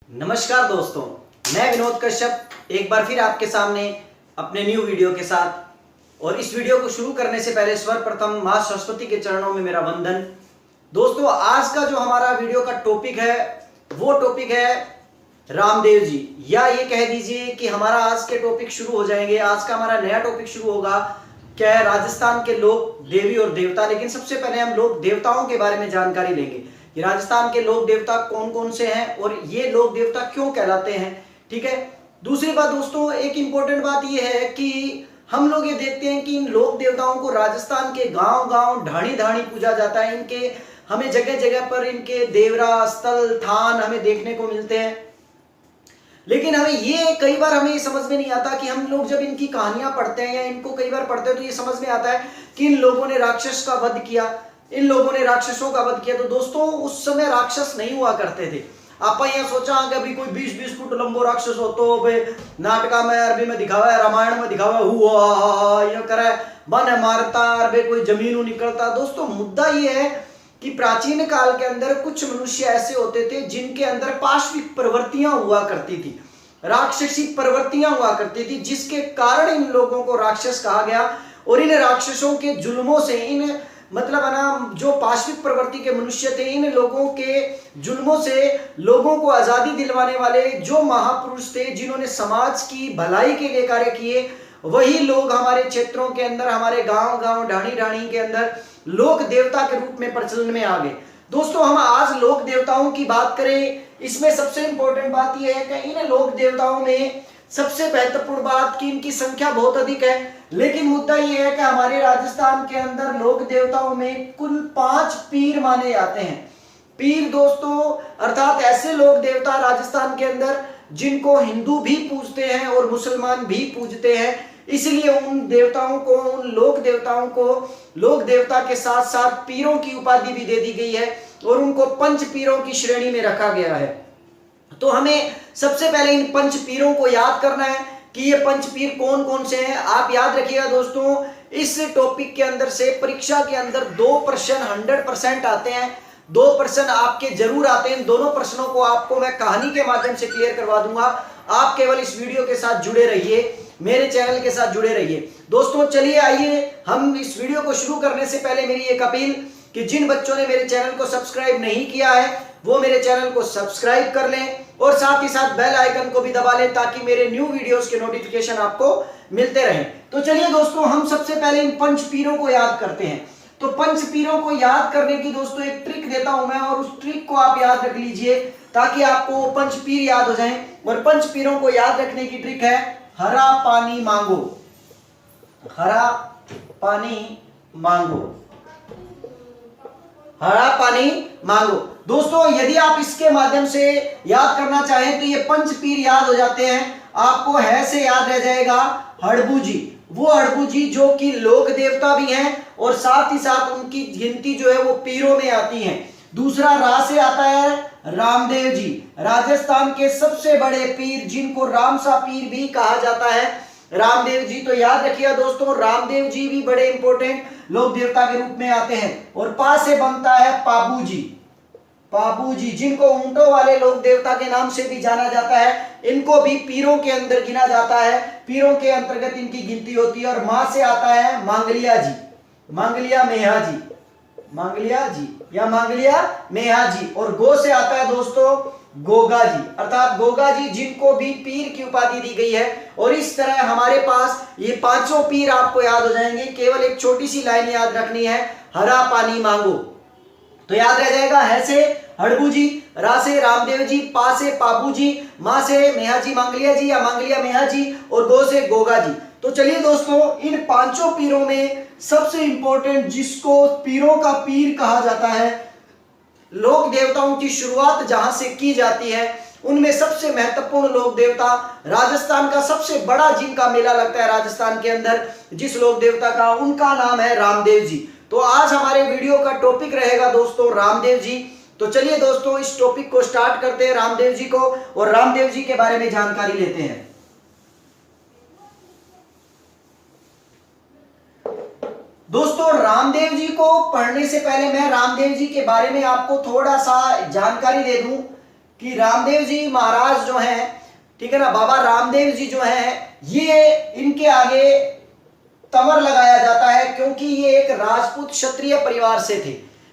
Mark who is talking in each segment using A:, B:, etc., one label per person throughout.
A: नमस्कार दोस्तों, मैं विनोद कश्यप एक बार फिर आपके सामने अपने न्यू वीडियो के साथ। और इस वीडियो को शुरू करने से पहले सर्वप्रथम मां सरस्वती के चरणों में मेरा वंदन। दोस्तों, आज का जो हमारा वीडियो का टॉपिक है वो टॉपिक है रामदेव जी, या ये कह दीजिए कि हमारा आज के टॉपिक शुरू हो जाएंगे। आज का हमारा नया टॉपिक शुरू होगा, क्या है, राजस्थान के लोक, देवी और देवता। लेकिन सबसे पहले हम लोक देवताओं के बारे में जानकारी लेंगे कि राजस्थान के लोक देवता कौन कौन से हैं और ये लोक देवता क्यों कहलाते हैं। ठीक है। दूसरी बात दोस्तों, एक इंपॉर्टेंट बात ये है कि हम लोग ये देखते हैं कि इन लोक देवताओं को राजस्थान के गांव गांव ढाणी ढाणी पूजा जाता है। इनके हमें जगह जगह पर इनके देवरा स्थल थान हमें देखने को मिलते हैं। लेकिन हमें ये कई बार हमें समझ में नहीं आता कि हम लोग जब इनकी कहानियां पढ़ते हैं या इनको कई बार पढ़ते हैं तो ये समझ में आता है कि इन लोगों ने राक्षस का वध किया, इन लोगों ने राक्षसों का वध किया। तो दोस्तों, उस समय राक्षस नहीं हुआ करते थे। आप यहाँ सोचा कि अभी कोई 20-20 फुट लंबो राक्षस हो तो नाटका में अरबी में दिखावा है, रामायण में दिखावा हुआ ये करे बन मारता अरबे कोई जमीन निकलता। दोस्तों, मुद्दा ये है कि प्राचीन काल के अंदर कुछ मनुष्य ऐसे होते थे जिनके अंदर पाशविक प्रवृत्तियां हुआ करती थी, राक्षसी प्रवृत्तियां हुआ करती थी, जिसके कारण इन लोगों को राक्षस कहा गया। और इन राक्षसों के जुल्मों से, इन मतलब है ना, जो पाशविक प्रवृत्ति के मनुष्य थे, इन लोगों के जुल्मों से लोगों को आजादी दिलवाने वाले जो महापुरुष थे, जिन्होंने समाज की भलाई के लिए कार्य किए, वही लोग हमारे क्षेत्रों के अंदर, हमारे गांव गांव ढाणी ढाणी के अंदर लोक देवता के रूप में प्रचलन में आ गए। दोस्तों, हम आज लोक देवताओं की बात करें, इसमें सबसे इंपॉर्टेंट बात यह है कि इन लोक देवताओं में सबसे महत्वपूर्ण बात कि इनकी संख्या बहुत अधिक है। लेकिन मुद्दा यह है कि हमारे राजस्थान के अंदर लोक देवताओं में कुल 5 पीर माने जाते हैं। पीर दोस्तों अर्थात ऐसे लोक देवता राजस्थान के अंदर जिनको हिंदू भी पूजते हैं और मुसलमान भी पूजते हैं। इसलिए उन देवताओं को, उन लोक देवताओं को लोक देवता के साथ साथ पीरों की उपाधि भी दे दी गई है और उनको पंच पीरों की श्रेणी में रखा गया है। तो हमें सबसे पहले इन पंच पीरों को याद करना है कि ये पंच पीर कौन कौन से हैं। आप याद रखिएगा दोस्तों, इस टॉपिक के अंदर से परीक्षा के अंदर 2 प्रश्न 100% आते हैं। 2 प्रश्न आपके जरूर आते हैं। इन दोनों प्रश्नों को आपको मैं कहानी के माध्यम से क्लियर करवा दूंगा। आप केवल इस वीडियो के साथ जुड़े रहिए, मेरे चैनल के साथ जुड़े रहिए। दोस्तों चलिए आइए, हम इस वीडियो को शुरू करने से पहले मेरी एक अपील कि जिन बच्चों ने मेरे चैनल को सब्सक्राइब नहीं किया है वो मेरे चैनल को सब्सक्राइब कर लें और साथ ही साथ बेल आइकन को भी दबा लें ताकि मेरे न्यू वीडियोस के नोटिफिकेशन आपको मिलते रहें। तो चलिए दोस्तों, हम सबसे पहले इन पंच पीरों को याद करते हैं। तो पंच पीरों को याद करने की दोस्तों एक ट्रिक देता हूं मैं, और उस ट्रिक को आप याद रख लीजिए ताकि आपको पंच पीर याद हो जाएं। और पंच पीरों को याद रखने की ट्रिक है हरा पानी मांगो, हरा पानी मांगो, हरा पानी मांगो। दोस्तों, यदि आप इसके माध्यम से याद करना चाहें तो ये पंच पीर याद हो जाते हैं। आपको है से याद रह जाएगा हड़बू जी, वो हड़बू जी जो कि लोक देवता भी हैं और साथ ही साथ उनकी गिनती जो है वो पीरों में आती है। दूसरा रा से आता है रामदेव जी, राजस्थान के सबसे बड़े पीर जिनको रामसा पीर भी कहा जाता है, रामदेव जी। तो याद रखिएगा दोस्तों, रामदेव जी भी बड़े इंपॉर्टेंट लोक देवता के रूप में आते हैं। और पा से बनता है पाबू जी, पाबू जी जिनको ऊंटों वाले लोक देवता के नाम से भी जाना जाता है, इनको भी पीरों के अंदर गिना जाता है, पीरों के अंतर्गत इनकी गिनती होती है। और मां से आता है मांगलिया जी, मांगलिया मेहा जी, मांगलिया जी या मांगलिया मेहा जी। और गो से आता है दोस्तों गोगा जी, अर्थात गोगा जी जिनको भी पीर की उपाधि दी गई है। और इस तरह हमारे पास ये 5 पीर आपको याद हो जाएंगे। केवल एक छोटी सी लाइन याद रखनी है, हरा पानी मांगो। तो याद रह जाएगा, है से हड़बू जी, रा से रामदेव जी, पा से पाबू जी, मां से मेहा जी मांगलिया जी या मांगलिया मेहा जी, और गो से गोगा जी। तो चलिए दोस्तों, इन 5 पीरों में सबसे इंपॉर्टेंट जिसको पीरों का पीर कहा जाता है, लोक देवताओं की शुरुआत जहां से की जाती है, उनमें सबसे महत्वपूर्ण लोक देवता, राजस्थान का सबसे बड़ा जिनका मेला लगता है राजस्थान के अंदर, जिस लोक देवता का, उनका नाम है रामदेव जी। तो आज हमारे वीडियो का टॉपिक रहेगा दोस्तों रामदेव जी। तो चलिए दोस्तों, इस टॉपिक को स्टार्ट करते हैं रामदेव जी को, और रामदेव जी के बारे में जानकारी लेते हैं। दोस्तों, रामदेव जी को पढ़ने से पहले मैं रामदेव जी के बारे में आपको थोड़ा सा जानकारी दे दूं कि रामदेव जी महाराज जो हैं, ठीक है ना, बाबा रामदेव जी जो हैं, ये इनके आगे तंवर लगाया जाता है क्योंकि ये एक राजपूत क्षत्रिय परिवार से थे,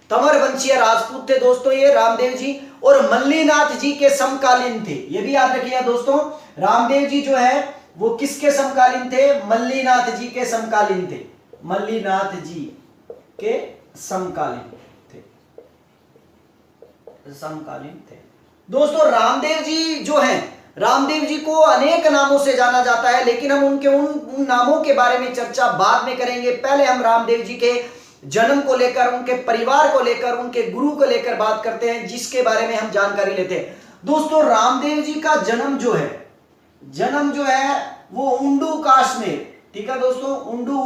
A: तंवर वंशीय राजपूत थे दोस्तों ये रामदेव जी, और मल्लीनाथ जी के समकालीन थे। ये भी याद रखिएगा दोस्तों, रामदेव जी जो है वो किसके समकालीन थे? मल्लीनाथ जी के समकालीन थे, मल्लीनाथ जी के समकालीन थे, समकालीन थे दोस्तों। रामदेव जी जो हैं, रामदेव जी को अनेक नामों से जाना जाता है, लेकिन हम उनके उन नामों के बारे में चर्चा बाद में करेंगे। पहले हम रामदेव जी के जन्म को लेकर, उनके परिवार को लेकर, उनके गुरु को लेकर बात करते हैं, जिसके बारे में हम जानकारी लेते हैं। दोस्तों रामदेव जी का जन्म जो है, जन्म जो है वो उंडू काश्मीर, ठीक है दोस्तों, उंडू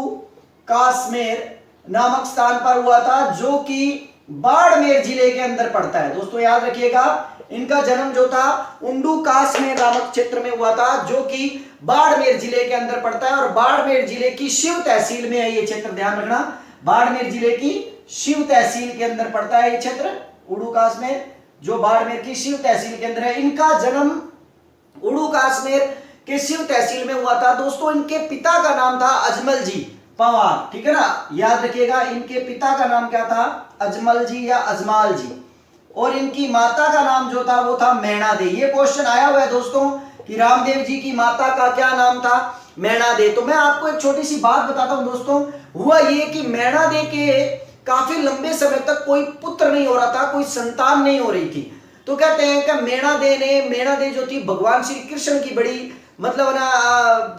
A: काश्मीर नामक स्थान पर हुआ था, जो कि बाड़मेर जिले के अंदर पड़ता है। दोस्तों याद रखिएगा, इनका जन्म जो था उंडू काश्मीर नामक क्षेत्र में हुआ था, जो कि बाड़मेर जिले के अंदर पड़ता है, और बाड़मेर जिले की शिव तहसील में है ये क्षेत्र, ध्यान रखना, बाड़मेर जिले की शिव तहसील के अंदर पड़ता है ये क्षेत्र, उंडू काश्मीर, जो बाड़मेर की शिव तहसील के अंदर है। इनका जन्म उंडू काश्मीर के शिव तहसील में हुआ था। दोस्तों इनके पिता का नाम था अजमल जी पंवार, ठीक है ना, याद रखिएगा, इनके पिता का नाम क्या था? अजमल जी या अजमाल जी, और इनकी माता का नाम जो था वो था मैणा दे। ये क्वेश्चन आया हुआ है दोस्तों कि रामदेव जी की माता का क्या नाम था? मैणा दे। तो मैं आपको एक छोटी सी बात बताता हूं दोस्तों, हुआ ये कि मैणा दे के काफी लंबे समय तक कोई पुत्र नहीं हो रहा था, कोई संतान नहीं हो रही थी। तो कहते हैं कि मैणा दे जो थी भगवान श्री कृष्ण की बड़ी मतलब ना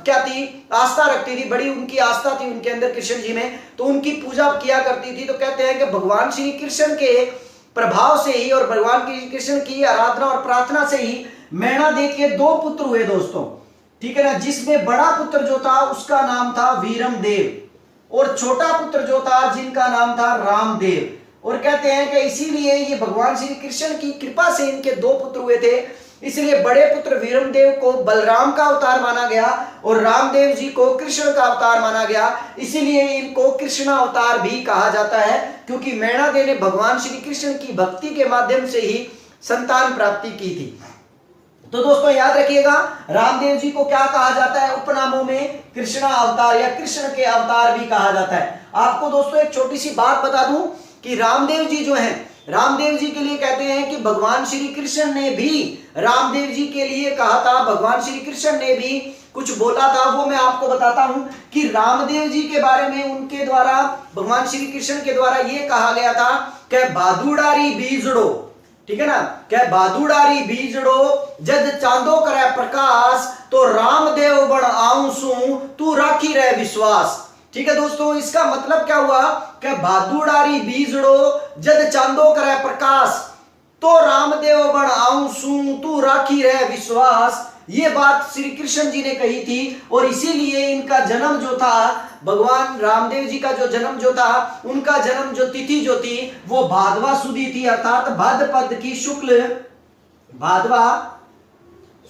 A: क्या थी, आस्था रखती थी, बड़ी उनकी आस्था थी उनके अंदर कृष्ण जी में, तो उनकी पूजा किया करती थी। तो कहते हैं कि भगवान श्री कृष्ण के प्रभाव से ही और भगवान कृष्ण की आराधना और प्रार्थना से ही मैणा दे के 2 पुत्र हुए दोस्तों, ठीक है ना, जिसमें बड़ा पुत्र जो था उसका नाम था वीरम देव, और छोटा पुत्र जो था जिनका नाम था रामदेव। और कहते हैं कि इसीलिए ये भगवान श्री कृष्ण की कृपा से इनके 2 पुत्र हुए थे, इसलिए बड़े पुत्र वीरमदेव को बलराम का अवतार माना गया और रामदेव जी को कृष्ण का अवतार माना गया। इसीलिए इनको कृष्ण अवतार भी कहा जाता है, क्योंकि मैणा दे ने भगवान श्री कृष्ण की भक्ति के माध्यम से ही संतान प्राप्ति की थी। तो दोस्तों याद रखिएगा, रामदेव जी को क्या कहा जाता है उपनामों में? कृष्ण अवतार या कृष्ण के अवतार भी कहा जाता है। आपको दोस्तों एक छोटी सी बात बता दूं कि रामदेव जी जो हैं, रामदेव जी के लिए कहते हैं कि भगवान श्री कृष्ण ने भी रामदेव जी के लिए कहा था, भगवान श्री कृष्ण ने भी कुछ बोला था, वो मैं आपको बताता हूं कि रामदेव जी के बारे में उनके द्वारा, भगवान श्री कृष्ण के द्वारा ये कहा गया था कि बादुड़ारी बीजड़ो, ठीक है ना, क्या बादुड़ारी बीजड़ो जद चांदो करे प्रकाश, तो रामदेव बण आऊसू तू राखी रहे विश्वास। ठीक है दोस्तों, इसका मतलब क्या हुआ कि बादुड़ारी बीजड़ो जद चांदो करे प्रकाश, तो रामदेव बण आऊसू तू राखी रहे विश्वास। ये बात श्री कृष्ण जी ने कही थी, और इसीलिए इनका जन्म जो था, भगवान रामदेव जी का जो जन्म जो था, उनका जन्म जो तिथि जो थी वो भादवा सुदी थी, अर्थात भाद्रपद की शुक्ल, भादवा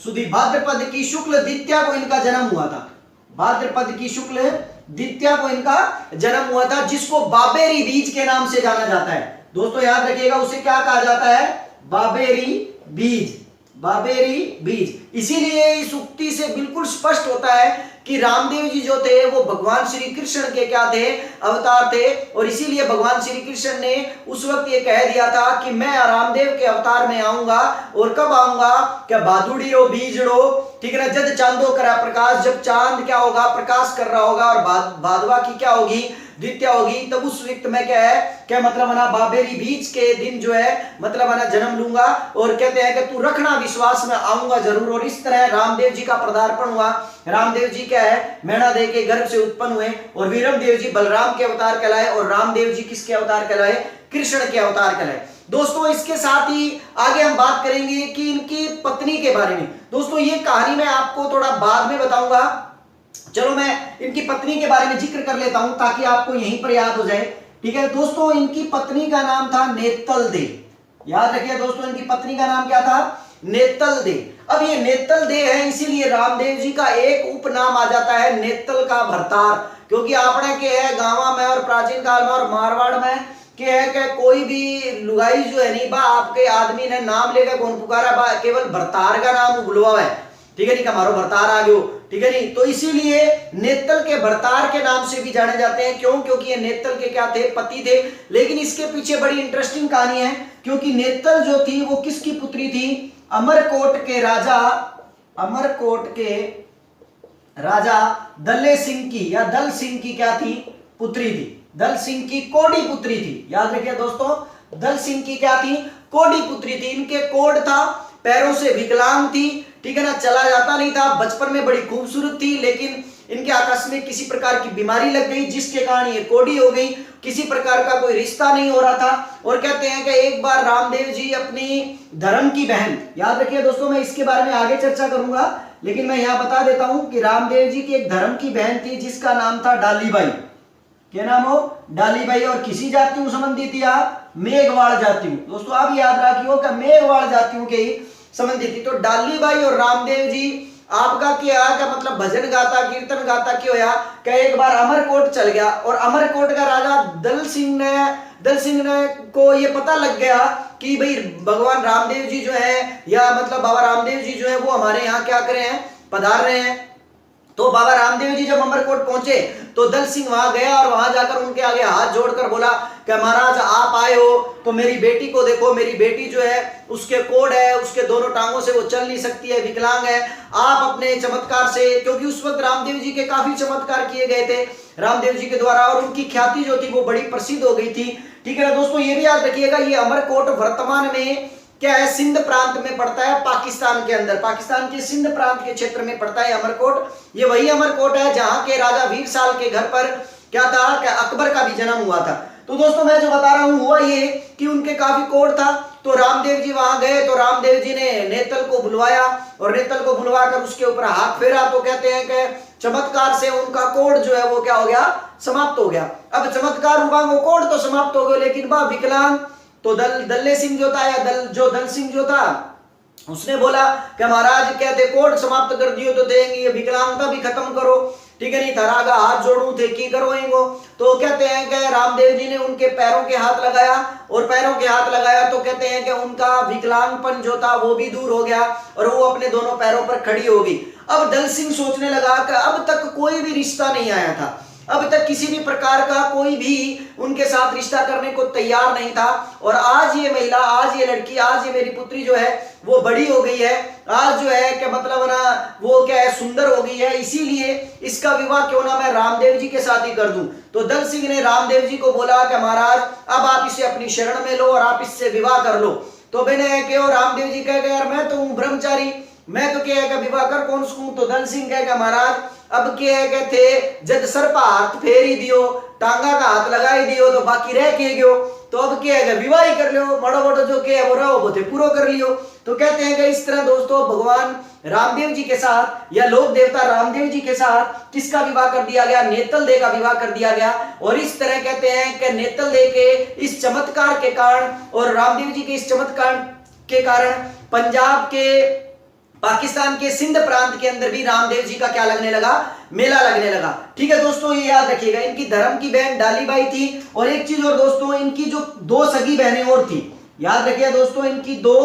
A: सुदी भाद्रपद की शुक्ल द्वितीया को इनका जन्म हुआ था, भाद्रपद की शुक्ल द्वितीया को इनका जन्म हुआ था, जिसको बाबेरी बीज के नाम से जाना जाता है। दोस्तों याद रखिएगा, उसे क्या कहा जाता है? बाबेरी बीज, बाबेरी बीज। इसीलिए इस उक्ति से बिल्कुल स्पष्ट होता है कि रामदेव जी जो थे वो भगवान श्री कृष्ण के क्या थे? अवतार थे। और इसीलिए भगवान श्री कृष्ण ने उस वक्त ये कह दिया था कि मैं रामदेव के अवतार में आऊंगा, और कब आऊंगा? क्या बादुड़ी रो बीजड़ो, ठीक है ना, जद चांदो करा प्रकाश, जब चांद क्या होगा? प्रकाश कर रहा होगा, और भादवा की क्या होगी? द्वितीया होगी। तब उस वक्त में क्या है, क्या मतलब है, बाबेरी बीज के दिन जो है मतलब है जन्म लूंगा, और कहते हैं कि तू रखना विश्वास में आऊंगा जरूर। और इस तरह रामदेव जी का पदार्पण हुआ। रामदेव जी क्या है? मैणा दे के गर्भ से उत्पन्न हुए, और वीरमदेव जी बलराम के अवतार कहलाए, और रामदेव जी किसके अवतार कहलाए? कृष्ण के अवतार कहलाए। दोस्तों इसके साथ ही आगे हम बात करेंगे कि इनकी पत्नी के बारे में। दोस्तों ये कहानी मैं आपको थोड़ा बाद में बताऊंगा, चलो मैं इनकी पत्नी के बारे में जिक्र कर लेता हूं ताकि आपको यहीं पर याद हो जाए। ठीक है दोस्तों, इनकी पत्नी का नाम था नेतल दे। याद रखिए दोस्तों, इनकी पत्नी का नाम क्या था? नेतल दे। अब ये नेतल दे है, इसीलिए रामदेव जी का एक उपनाम आ जाता है नेतल का भरतार, क्योंकि आपने के है गांव में और प्राचीन काल में और मारवाड़ में कि है कि कोई भी लुगाई जो है नहीं बा आपके आदमी ने नाम लेकर कौन पुकारा बा, केवल भरतार का नाम बुलवा है, ठीक है नहीं, हमारो भरतार आ गयो, ठीक है नहीं। तो इसीलिए नेतल के भरतार के नाम से भी जाने जाते हैं। क्यों? क्योंकि ये नेतल के क्या थे? पति थे। लेकिन इसके पीछे बड़ी इंटरेस्टिंग कहानी है, क्योंकि नेतल जो थी वो किसकी पुत्री थी? अमरकोट के राजा दल्ले सिंह की या दल सिंह की क्या थी? पुत्री थी। दल सिंह की कोडी पुत्री थी। याद रखिए दोस्तों, दल सिंह की क्या थी? कोडी पुत्री थी। इनके कोड था, पैरों से विकलांग थी, ठीक है ना, चला जाता नहीं था। बचपन में बड़ी खूबसूरत थी, लेकिन इनके आकस्मिक किसी प्रकार की बीमारी लग गई, जिसके कारण ये कोडी हो गई। किसी प्रकार का कोई रिश्ता नहीं हो रहा था। और कहते हैं कि एक बार रामदेव जी अपनी धर्म की बहन, याद रखिए दोस्तों, मैं इसके बारे में आगे चर्चा करूंगा, लेकिन मैं यहां बता देता हूं कि रामदेव जी की एक धर्म की बहन थी जिसका नाम था डालीबाई। क्या नाम हो? डालीबाई। और किसी जातियों संबंधी थी आप? मेघवाड़ जातियों। दोस्तों आप याद रखियो कि मेघवाड़ जातियों के ही संबंधित थी। तो डालीबाई और रामदेव जी आपका क्या का मतलब भजन गाता, कीर्तन गाता क्यों होया कि एक बार अमरकोट चल गया, और अमरकोट का राजा दल सिंह ने को ये पता लग गया कि भाई भगवान रामदेव जी जो है, या मतलब बाबा रामदेव जी जो है वो हमारे यहाँ क्या कर रहे हैं? पधार रहे हैं। तो बाबा रामदेव जी जब अमरकोट पहुंचे तो दल सिंह वहां गया और वहां जाकर उनके आगे हाथ जोड़कर बोला कि महाराज आप आए हो तो मेरी बेटी को देखो, मेरी बेटी जो है उसके कोड है, उसके दोनों टांगों से वो चल नहीं सकती है, विकलांग है। आप अपने चमत्कार से, क्योंकि उस वक्त रामदेव जी के काफी चमत्कार किए गए थे रामदेव जी के द्वारा, और उनकी ख्याति जो थी वो बड़ी प्रसिद्ध हो गई थी, ठीक है ना दोस्तों। ये भी याद रखिएगा, ये अमरकोट वर्तमान में क्या है? सिंध प्रांत में पड़ता है, पाकिस्तान के अंदर, पाकिस्तान के सिंध प्रांत के क्षेत्र में पड़ता है अमरकोट। ये वही अमरकोट है जहां के राजा वीर साल के घर पर क्या था कि अकबर का भी जन्म हुआ था। तो दोस्तों मैं जो बता रहा हूं हुआ ये कि उनके काफी कोड था। तो रामदेव जी वहां गए तो रामदेव जी ने नेतल को बुलवाया, और नेतल को बुलवाकर उसके ऊपर हाथ फेरा। तो कहते हैं कि चमत्कार से उनका कोड जो है वो क्या हो गया? समाप्त हो गया। अब चमत्कार हुआ, वो कोड तो समाप्त हो गया, लेकिन वह विकलांग। तो दल्ले सिंह जो था, या दल सिंह जो था, उसने बोला कि महाराज कहते कोड समाप्त कर दियो तो देंगे, ये विकलांगता भी खत्म करो, ठीक है नहीं, थरागा हाथ जोड़ू थे की करो इनको। तो कहते हैं कि रामदेव जी ने उनके पैरों के हाथ लगाया, और पैरों के हाथ लगाया तो कहते हैं कि उनका विकलांगपन जो था वो भी दूर हो गया, और वो अपने दोनों पैरों पर खड़ी हो गई। अब दल सिंह सोचने लगा कि अब तक कोई भी रिश्ता नहीं आया था, अब तक किसी भी प्रकार का कोई भी उनके साथ रिश्ता करने को तैयार नहीं था, और आज ये महिला, आज ये लड़की, आज ये मेरी पुत्री जो है वो बड़ी हो गई है, आज जो है क्या मतलब ना वो क्या है? सुंदर हो गई है, इसीलिए इसका विवाह क्यों ना मैं रामदेव जी के साथ ही कर दूं। तो दल सिंह ने रामदेव जी को बोला कि महाराज अब आप इसे अपनी शरण में लो और आप इससे विवाह कर लो। तो मैंने क्यों? रामदेव जी कह गए यार मैं तो हूं ब्रह्मचारी, मैं तो क्या है विवाह कर कौन सकूं। तो दल सिंह कहेगा महाराज अब क्या है कहते जद सर पर हाथ फेर ही दियो, टांगा का हाथ लगा ही दियो, तो बाकी रह के गयो, तो अब क्या है विवाह ही कर लियो, बड़ो बड़ो जो क्या है वो रहो वो पूरा कर लियो। तो कहते हैं कि इस तरह दोस्तों भगवान रामदेव जी के साथ या लोक देवता रामदेव जी के साथ किसका विवाह कर दिया गया? नेतल दे का विवाह कर दिया गया। और इस तरह कहते हैं कि नेतल दे के इस चमत्कार के कारण और रामदेव जी के इस चमत्कार के कारण पंजाब के, पाकिस्तान के सिंध प्रांत के अंदर भी रामदेव जी का क्या लगने लगा? मेला लगने लगा। ठीक है दोस्तों, ये याद रखिएगा। इनकी धर्म की बहन डालीबाई थी, और एक चीज और दोस्तों, इनकी जो दो सगी बहनें और थी, याद रखिए दोस्तों, इनकी दो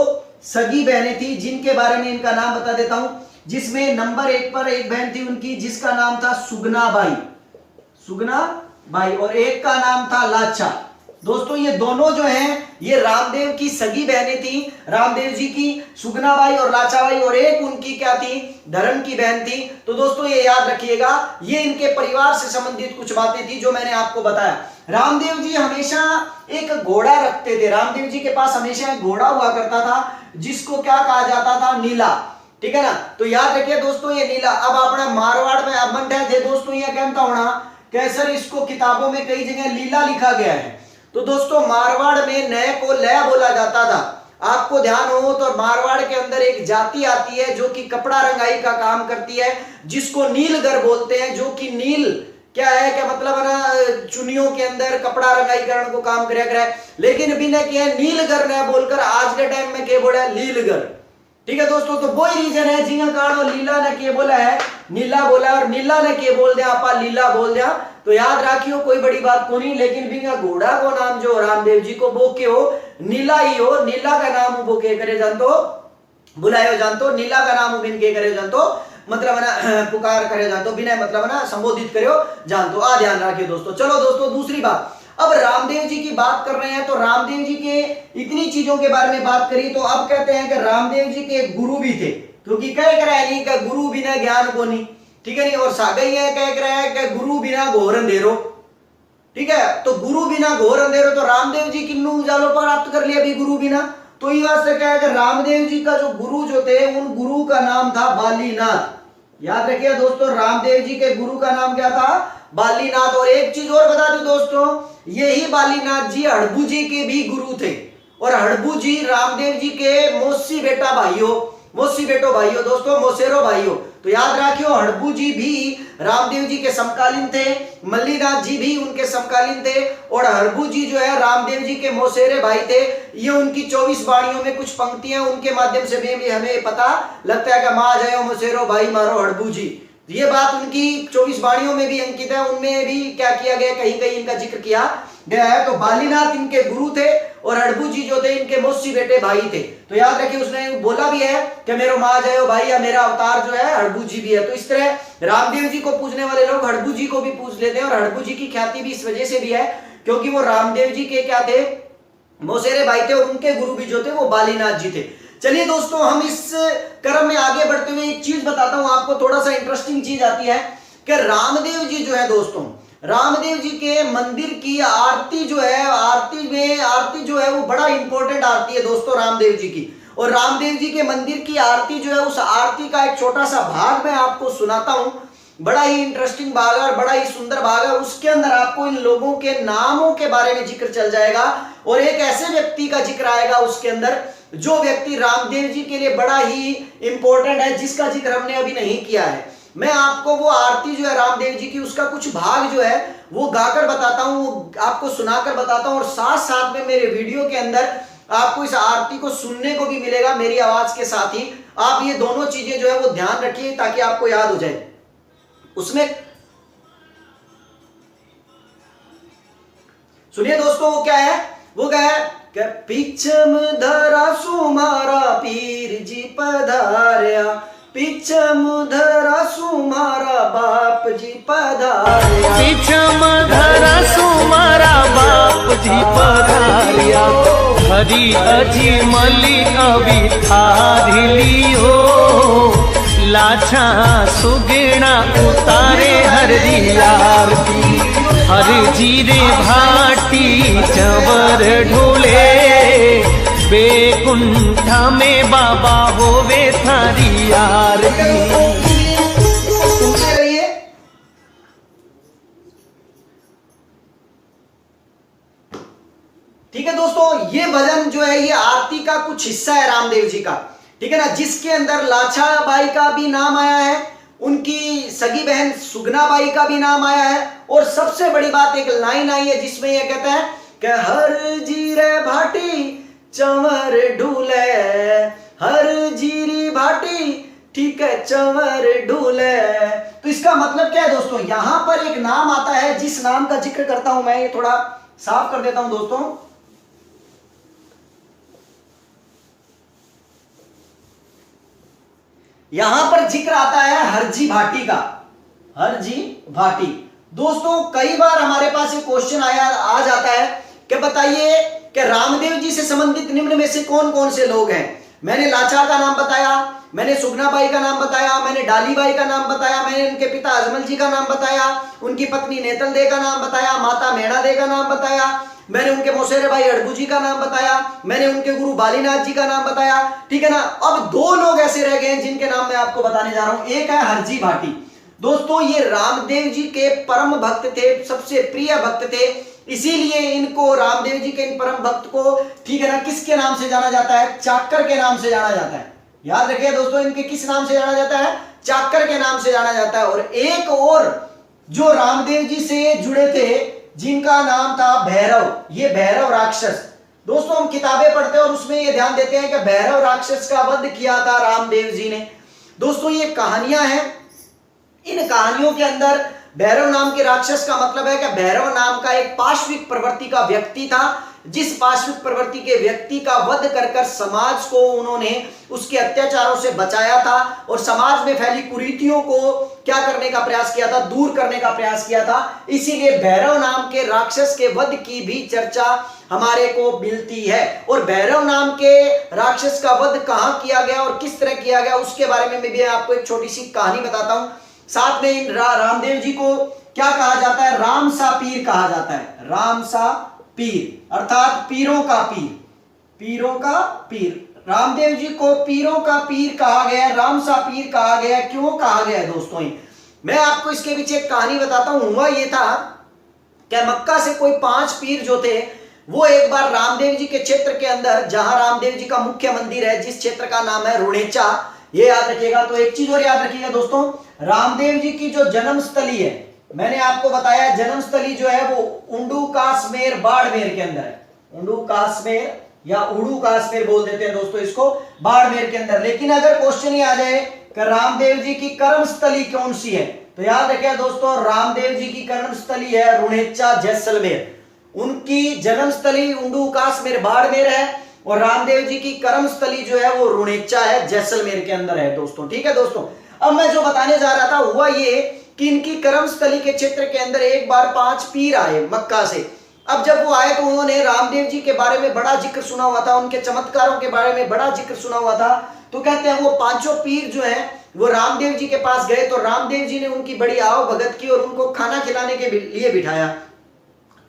A: सगी बहनें थी जिनके बारे में इनका नाम बता देता हूं। जिसमें नंबर 1 पर एक बहन थी उनकी जिसका नाम था सुगना बाई, और एक का नाम था लाचा। दोस्तों ये दोनों जो हैं ये रामदेव की सगी बहनें थी, रामदेव जी की सुगना बाई और लाचा बाई, और एक उनकी क्या थी? धर्म की बहन थी। तो दोस्तों ये याद रखिएगा, ये इनके परिवार से संबंधित कुछ बातें थी जो मैंने आपको बताया। रामदेव जी हमेशा एक घोड़ा रखते थे, रामदेव जी के पास हमेशा एक घोड़ा हुआ करता था जिसको क्या कहा जाता था? नीला। ठीक है ना, तो याद रखिए दोस्तों ये नीला। अब अपने मारवाड़ में अब थे दोस्तों, ये कहता होना कैसर इसको किताबों में कई जगह लीला लिखा गया है। तो दोस्तों मारवाड़ में नए को लय बोला जाता था। आपको ध्यान हो तो मारवाड़ के अंदर एक जाति आती है जो कि कपड़ा रंगाई का काम करती है, जिसको नीलगर बोलते हैं, जो कि नील क्या है, क्या मतलब है ना, चुनियों के अंदर कपड़ा रंगाई करने को काम करे। लेकिन अभी ने क्या नीलगर ने बोलकर आज के टाइम में क्या बोला? लीलगर। ठीक है दोस्तों, तो वही रीजन है जिंगा कारण लीला ने क्या बोला है? नीला बोला, और नीला ने क्या बोल दिया? आपा लीला बोल दिया। तो याद रखियो कोई बड़ी बात को नहीं, लेकिन बिंगा घोड़ा को नाम जो रामदेव जी को बोके हो नीला ही हो, नीला का नाम बोके करे जान तो बुलायो जान तो, नीला का नाम बिन के करे जान तो मतलब ना पुकार करे जान तो, बिना मतलब ना संबोधित करो जान तो, आ ध्यान रखियो दोस्तों। चलो दोस्तों दूसरी बात, अब रामदेव जी की बात कर रहे हैं तो रामदेव जी के इतनी चीजों के बारे में बात करी तो अब कहते हैं कि रामदेव जी के गुरु भी थे, क्योंकि कह रहा है नहीं कि गुरु बिना ज्ञान को नहीं, ठीक है नहीं, और सागई है कह रहा है कि गुरु बिना घोर अंधेरो, ठीक है, तो गुरु बिना घोर अंधेरो, तो रामदेव जी किन्नू उजालो प्राप्त कर लिया भी गुरु बिना, तो ये बात से क्या है कि रामदेव जी का जो गुरु जो थे उन गुरु का नाम था बालीनाथ। याद रखिए दोस्तों, रामदेव जी के गुरु का नाम क्या था? बालीनाथ। और एक चीज और बता दूं दोस्तों, यही बालीनाथ जी हड़बू जी के भी गुरु थे, और हड़बू जी रामदेव जी के मौसी बेटा भाइयों, मौसी बेटो भाइयों दोस्तों, मोसेरो भाइयों, तो याद रखियो हड़बू जी भी रामदेव जी के समकालीन थे, मल्लीनाथ जी भी उनके समकालीन थे, और हड़बू जी जो है रामदेव जी के मौसेरे भाई थे। ये उनकी 24 वाणियों में कुछ पंक्तियां उनके माध्यम से भी हमें पता लगता है कि मां जयो मोसेरो भाई मारो हड़बू जी, ये बात उनकी 24 वाणियों में भी अंकित है, उनमें भी क्या किया गया, कहीं कहीं इनका जिक्र किया गया है। तो बालीनाथ इनके गुरु थे और हड़बू जी जो थे इनके मौसी बेटे भाई थे। तो याद रखिए उसने बोला भी है कि मेरो मां जयो भाई, या मेरा अवतार जो है हड़बू जी भी है। तो इस तरह रामदेव जी को पूजने वाले लोग हड़बू जी को भी पूज लेते हैं, और हड़बू जी की ख्याति भी इस वजह से भी है क्योंकि वो रामदेव जी के क्या थे, मौसेरे भाई थे, और उनके गुरु भी जो थे वो बालीनाथ जी थे। चलिए दोस्तों हम इस क्रम में आगे बढ़ते हुए एक चीज बताता हूं आपको, थोड़ा सा इंटरेस्टिंग चीज आती है कि रामदेव जी जो है दोस्तों, रामदेव जी के मंदिर की आरती जो है, आरती जो है वो बड़ा इंपॉर्टेंट आरती है दोस्तों रामदेव जी की। और रामदेव जी के मंदिर की आरती जो है, उस आरती का एक छोटा सा भाग मैं आपको सुनाता हूं, बड़ा ही इंटरेस्टिंग भाग है और बड़ा ही सुंदर भाग है। उसके अंदर आपको इन लोगों के नामों के बारे में जिक्र चल जाएगा, और एक ऐसे व्यक्ति का जिक्र आएगा उसके अंदर जो व्यक्ति रामदेव जी के लिए बड़ा ही इंपॉर्टेंट है, जिसका जिक्र हमने अभी नहीं किया है। मैं आपको वो आरती जो है रामदेव जी की, उसका कुछ भाग जो है वो गाकर बताता हूं, वो आपको सुनाकर बताता हूं, और साथ साथ में मेरे वीडियो के अंदर आपको इस आरती को सुनने को भी मिलेगा मेरी आवाज के साथ ही। आप ये दोनों चीजें जो है वो ध्यान रखिए ताकि आपको याद हो जाए। उसमें सुनिए दोस्तों वो क्या है, वो क्या है कि पिछम धरा सुमारा पीर जी पधार्या, पिछम धरा सुमारा बाप जी पधार्या,
B: पिछम धरा सुमारा बाप जी पधार्या, हरी अजी मली अभी थारी लियो, लाछा सुगेणा उतारे हरदी आरती, हर जीरे भाटी चवर ढोले, बेकुंठा में बाबा होवे थारी आरती।
A: सुनते रहिए। ठीक है दोस्तों, ये भजन जो है ये आरती का कुछ हिस्सा है रामदेव जी का, ठीक है ना, जिसके अंदर लाछा बाई का भी नाम आया है, उनकी सगी बहन सुगना बाई का भी नाम आया है, और सबसे बड़ी बात एक लाइन आई है जिसमें यह कहता है कि हर जीरे भाटी चंवर ढूले, हर जीरी भाटी, ठीक है, चंवर ढूले। तो इसका मतलब क्या है दोस्तों, यहां पर एक नाम आता है जिस नाम का जिक्र करता हूं मैं, ये थोड़ा साफ कर देता हूं दोस्तों। यहां पर जिक्र आता है हरजी भाटी का, हरजी भाटी। दोस्तों कई बार हमारे पास एक क्वेश्चन आ जाता है कि बताइए कि रामदेव जी से संबंधित निम्न में से कौन कौन से लोग हैं। मैंने लाचा का नाम बताया, मैंने सुगनाबाई का नाम बताया, मैंने डालीबाई का नाम बताया, मैंने उनके पिता अजमल जी का नाम बताया, उनकी पत्नी नेतल दे का नाम बताया, माता मेणा दे का नाम बताया, मैंने उनके मौसेरे भाई अड़बू जी का नाम बताया, मैंने उनके गुरु बालीनाथ जी का नाम बताया, ठीक है ना। अब दो लोग ऐसे रह गए हैं जिनके नाम मैं आपको बताने जा रहा हूं। एक है हरजी भाटी। दोस्तों ये रामदेव जी के परम भक्त थे, सबसे प्रिय भक्त थे, इसीलिए इनको रामदेव जी के इन परम भक्त को, ठीक है ना, किसके नाम से जाना जाता है, चाकर के नाम से जाना जाता है। याद रखिए दोस्तों, इनके किस नाम से जाना जाता है, चाकर के नाम से जाना जाता है। और एक और जो रामदेव जी से जुड़े थे जिनका नाम था भैरव, ये भैरव राक्षस। दोस्तों हम किताबें पढ़ते हैं और उसमें ये ध्यान देते हैं कि भैरव राक्षस का वध किया था रामदेव जी ने। दोस्तों ये कहानियां हैं, इन कहानियों के अंदर भैरव नाम के राक्षस का मतलब है कि भैरव नाम का एक पाश्विक प्रवृत्ति का व्यक्ति था, जिस पाश्विक प्रवृत्ति के व्यक्ति का वध कर कर समाज को उन्होंने उसके अत्याचारों से बचाया था और समाज में फैली कुरीतियों को क्या करने का प्रयास किया था, दूर करने का प्रयास किया था। इसीलिए भैरव नाम के राक्षस के वध की भी चर्चा हमारे को मिलती है। और भैरव नाम के राक्षस का वध कहां किया गया और किस तरह किया गया उसके बारे में भी आपको एक छोटी सी कहानी बताता हूं। साथ में रामदेव जी को क्या कहा जाता है, रामसा पीर कहा जाता है। रामसा पीर अर्थात पीरों का पीर, पीरों का पीर। रामदेव जी को पीरों का पीर कहा गया, रामसा पीर कहा गया। क्यों कहा गया दोस्तों, मैं आपको इसके पीछे एक कहानी बताता हूं। हुआ ये था कि मक्का से कोई 5 पीर जो थे वो एक बार रामदेव जी के क्षेत्र के अंदर, जहां रामदेव जी का मुख्य मंदिर है, जिस क्षेत्र का नाम है रुणेचा, ये याद रखिएगा। तो एक चीज और याद रखिएगा दोस्तों, रामदेव जी की जो जन्मस्थली है, मैंने आपको बताया जन्मस्थली जो है वो उंडू काश्मीर बाड़मेर के अंदर है। उंडू काश्मीर या उड़ू काश्मीर बोल देते हैं दोस्तों इसको, बाड़मेर के अंदर। लेकिन अगर क्वेश्चन ये आ जाए कि रामदेव जी की कर्मस्थली कौन सी है, तो याद रखिए दोस्तों, रामदेव जी की कर्मस्थली है रुणेचा जैसलमेर। उनकी जन्मस्थली उंडू काश्मीर बाड़मेर है और रामदेव जी की कर्मस्थली जो है वो रुणेचा है, जैसलमेर के अंदर है दोस्तों। ठीक है दोस्तों, अब मैं जो बताने जा रहा था हुआ ये कि इनकी कर्मस्थली के क्षेत्र के अंदर एक बार 5 पीर आए मक्का से। अब जब वो आए तो उन्होंने रामदेव जी के बारे में बड़ा जिक्र सुना हुआ था, उनके चमत्कारों के बारे में बड़ा जिक्र सुना हुआ था। तो कहते हैं वो 5 पीर जो हैं वो रामदेव जी के पास गए तो रामदेव जी ने उनकी बड़ी आओ भगत की और उनको खाना खिलाने के लिए बिठाया।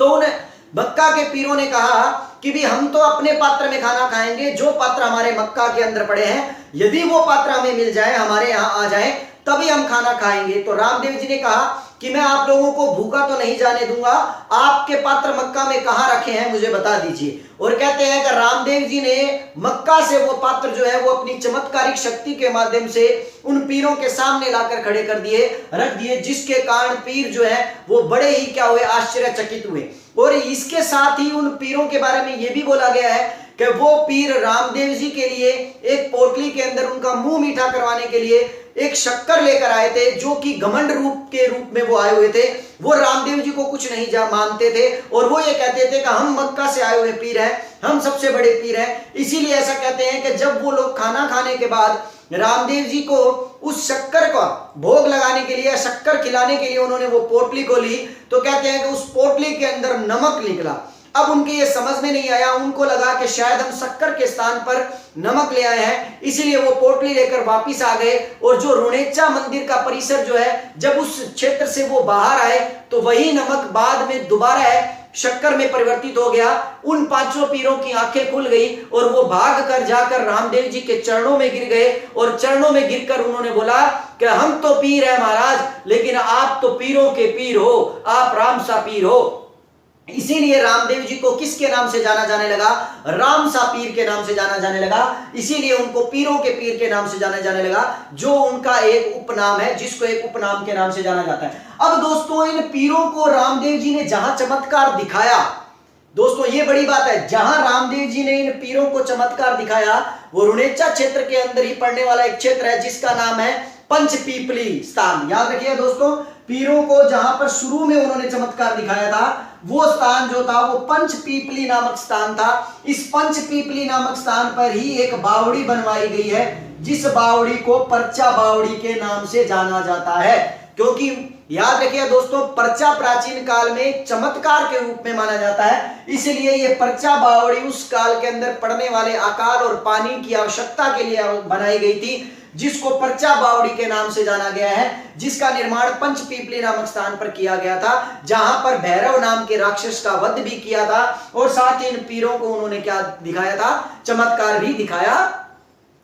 A: तो उन्हें मक्का के पीरों ने कहा कि भी हम तो अपने पात्र में खाना खाएंगे, जो पात्र हमारे मक्का के अंदर पड़े हैं, यदि वो पात्र हमें मिल जाए, हमारे यहाँ आ जाए, तभी हम खाना खाएंगे। तो रामदेव जी ने कहा कि मैं आप लोगों को भूखा तो नहीं जाने दूंगा, आपके पात्र मक्का में कहां रखे हैं मुझे बता दीजिए। और कहते हैं कि रामदेव जी ने मक्का से वो पात्र जो है वो अपनी चमत्कारिक शक्ति के माध्यम से उन पीरों के सामने लाकर खड़े कर दिए, रख दिए, जिसके कारण पीर जो है वो बड़े ही क्या हुए, आश्चर्यचकित हुए। और इसके साथ ही उन पीरों के बारे में यह भी बोला गया है कि वो पीर रामदेव जी के लिए एक पोटली के अंदर उनका मुंह मीठा करवाने के लिए एक शक्कर लेकर आए थे, जो कि घमंड रूप के रूप में वो आए हुए थे। वो रामदेव जी को कुछ नहीं मानते थे और वो ये कहते थे कि हम मक्का से आए हुए पीर हैं, हम सबसे बड़े पीर हैं। इसीलिए ऐसा कहते हैं कि जब वो लोग खाना खाने के बाद रामदेव जी को उस शक्कर का भोग लगाने के लिए, शक्कर खिलाने के लिए उन्होंने वो पोटली खोली, तो कहते हैं कि उस पोटली के अंदर नमक निकला। अब उनके ये समझ में नहीं आया, उनको लगा कि शायद हम शक्कर के स्थान पर नमक ले आए हैं, इसीलिए वो पोटली लेकर वापिस आ गए। और जो रुणेचा मंदिर का परिसर जो है, जब उस क्षेत्र से वो बाहर आए तो वही नमक बाद में दोबारा है शक्कर में परिवर्तित हो गया। उन 5 पीरों की आंखें खुल गई और वो भाग कर जाकर रामदेव जी के चरणों में गिर गए और चरणों में गिरकर उन्होंने बोला कि हम तो पीर हैं महाराज, लेकिन आप तो पीरों के पीर हो, आप रामसा पीर हो। इसीलिए रामदेव जी को किसके नाम से जाना जाने लगा, रामसा पीर के नाम से जाना जाने लगा। इसीलिए उनको पीरों के पीर के नाम से जाना जाने लगा, जो उनका एक उपनाम है, जिसको एक उपनाम के नाम से जाना जाता है। अब दोस्तों, इन पीरों को रामदेव जी ने जहां चमत्कार दिखाया, दोस्तों ये बड़ी बात है, जहां रामदेव जी ने इन पीरों को चमत्कार दिखाया वो रुणेचा क्षेत्र के अंदर ही पड़ने वाला एक क्षेत्र है, जिसका नाम है पंचपीपली स्थान। याद रखिए दोस्तों, पीरों को जहां पर शुरू में उन्होंने चमत्कार दिखाया था वो स्थान जो था वो पंचपीपली नामक स्थान था। इस पंचपीपली नामक स्थान पर ही एक बावड़ी बनवाई गई है, जिस बावड़ी को परचा बावड़ी के नाम से जाना जाता है। क्योंकि याद रखिए दोस्तों, परचा प्राचीन काल में चमत्कार के रूप में माना जाता है, इसलिए ये परचा बावड़ी उस काल के अंदर पड़ने वाले अकाल और पानी की आवश्यकता के लिए बनाई गई थी, जिसको परचा बावड़ी के नाम से जाना गया है, जिसका निर्माण पंचपीपली नामक स्थान पर किया गया था, जहां पर भैरव नाम के राक्षस का वध भी किया था और साथ ही इन पीरों को उन्होंने क्या दिखाया था, चमत्कार भी दिखाया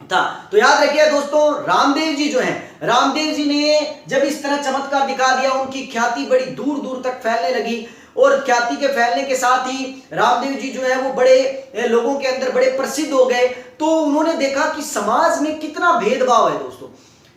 A: था। तो याद रखिए दोस्तों, रामदेव जी जो हैं, रामदेव जी ने जब इस तरह चमत्कार दिखा दिया, उनकी ख्याति बड़ी दूर दूर तक फैलने लगी और ख्याति के फैलने के साथ ही रामदेव जी जो है वो बड़े लोगों के अंदर बड़े प्रसिद्ध हो गए। तो उन्होंने देखा कि समाज में कितना भेदभाव है दोस्तों,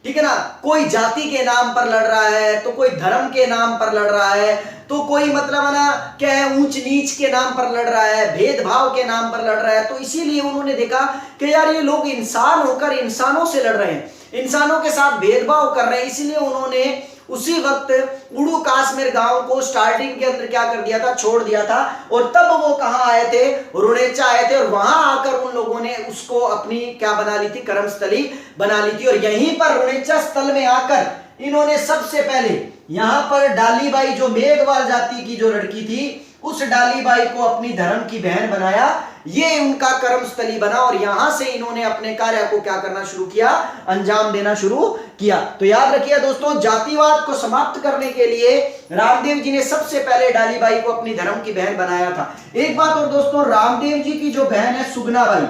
A: ठीक है ना, कोई जाति के नाम पर लड़ रहा है, तो कोई धर्म के नाम पर लड़ रहा है, तो कोई मतलब ना क्या है ऊंच नीच के नाम पर लड़ रहा है, भेदभाव के नाम पर लड़ रहा है। तो इसीलिए उन्होंने देखा कि यार ये लोग इंसान होकर इंसानों से लड़ रहे हैं, इंसानों के साथ भेदभाव कर रहे हैं। इसीलिए उन्होंने उसी वक्त उड़ू काश्मीर गांव को स्टार्टिंग के अंदर क्या कर दिया था, छोड़ दिया था। और तब वो कहां आए थे, रुणेचा आए थे, और वहां आकर उन लोगों ने उसको अपनी क्या बना ली थी, कर्मस्थली बना ली थी। और यहीं पर रुणेचा स्थल में आकर इन्होंने सबसे पहले यहां पर डालीबाई, जो मेघवाल जाति की जो लड़की थी, उस डालीबाई को अपनी धर्म की बहन बनाया। ये उनका कर्मस्थली बना और यहां से इन्होंने अपने कार्य को क्या करना शुरू किया, अंजाम देना शुरू किया। तो याद रखिए दोस्तों, जातिवाद को समाप्त करने के लिए रामदेव जी ने सबसे पहले डालीबाई को अपनी धर्म की बहन बनाया था। एक बात और दोस्तों, रामदेव जी की जो बहन है सुगनाबाई,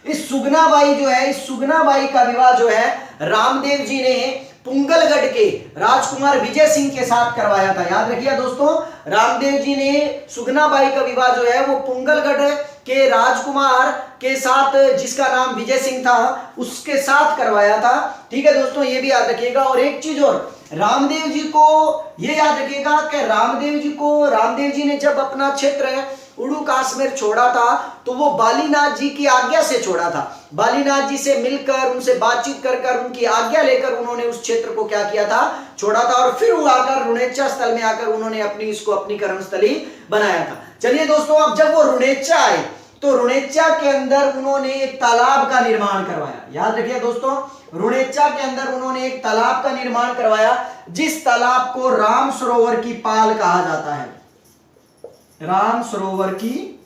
A: इस सुगनाबाई जो है, इस सुगनाबाई का विवाह जो है रामदेव जी ने पुंगलगढ़ के राजकुमार विजय सिंह के साथ करवाया था। याद रखिए दोस्तों, रामदेव जी ने सुगनाबाई का विवाह जो है वो पुंगलगढ़ के राजकुमार के साथ, जिसका नाम विजय सिंह था, उसके साथ करवाया था। ठीक है दोस्तों, ये भी याद रखिएगा। और एक चीज और, रामदेव जी को ये याद रखिएगा कि रामदेव जी ने जब अपना क्षेत्र उड़ू काश्मीर छोड़ा था तो वो बालीनाथ जी की आज्ञा से छोड़ा था। बालीनाथ जी से मिलकर, उनसे बातचीत कर उनकी आज्ञा लेकर उन्होंने उस क्षेत्र को क्या किया था, छोड़ा था। और फिर वो आकर रुणेचा स्थल में आकर उन्होंने इसको अपनी कर्मस्थली बनाया था। चलिए दोस्तों, अब जब वो रुणेचा आए तो रुणेचा के अंदर उन्होंने एक तालाब का निर्माण करवाया। याद रखिए दोस्तों, रुणेचा के अंदर उन्होंने एक तालाब का निर्माण करवाया, जिस तालाब को राम सरोवर की पाल कहा जाता है। राम सरोवर की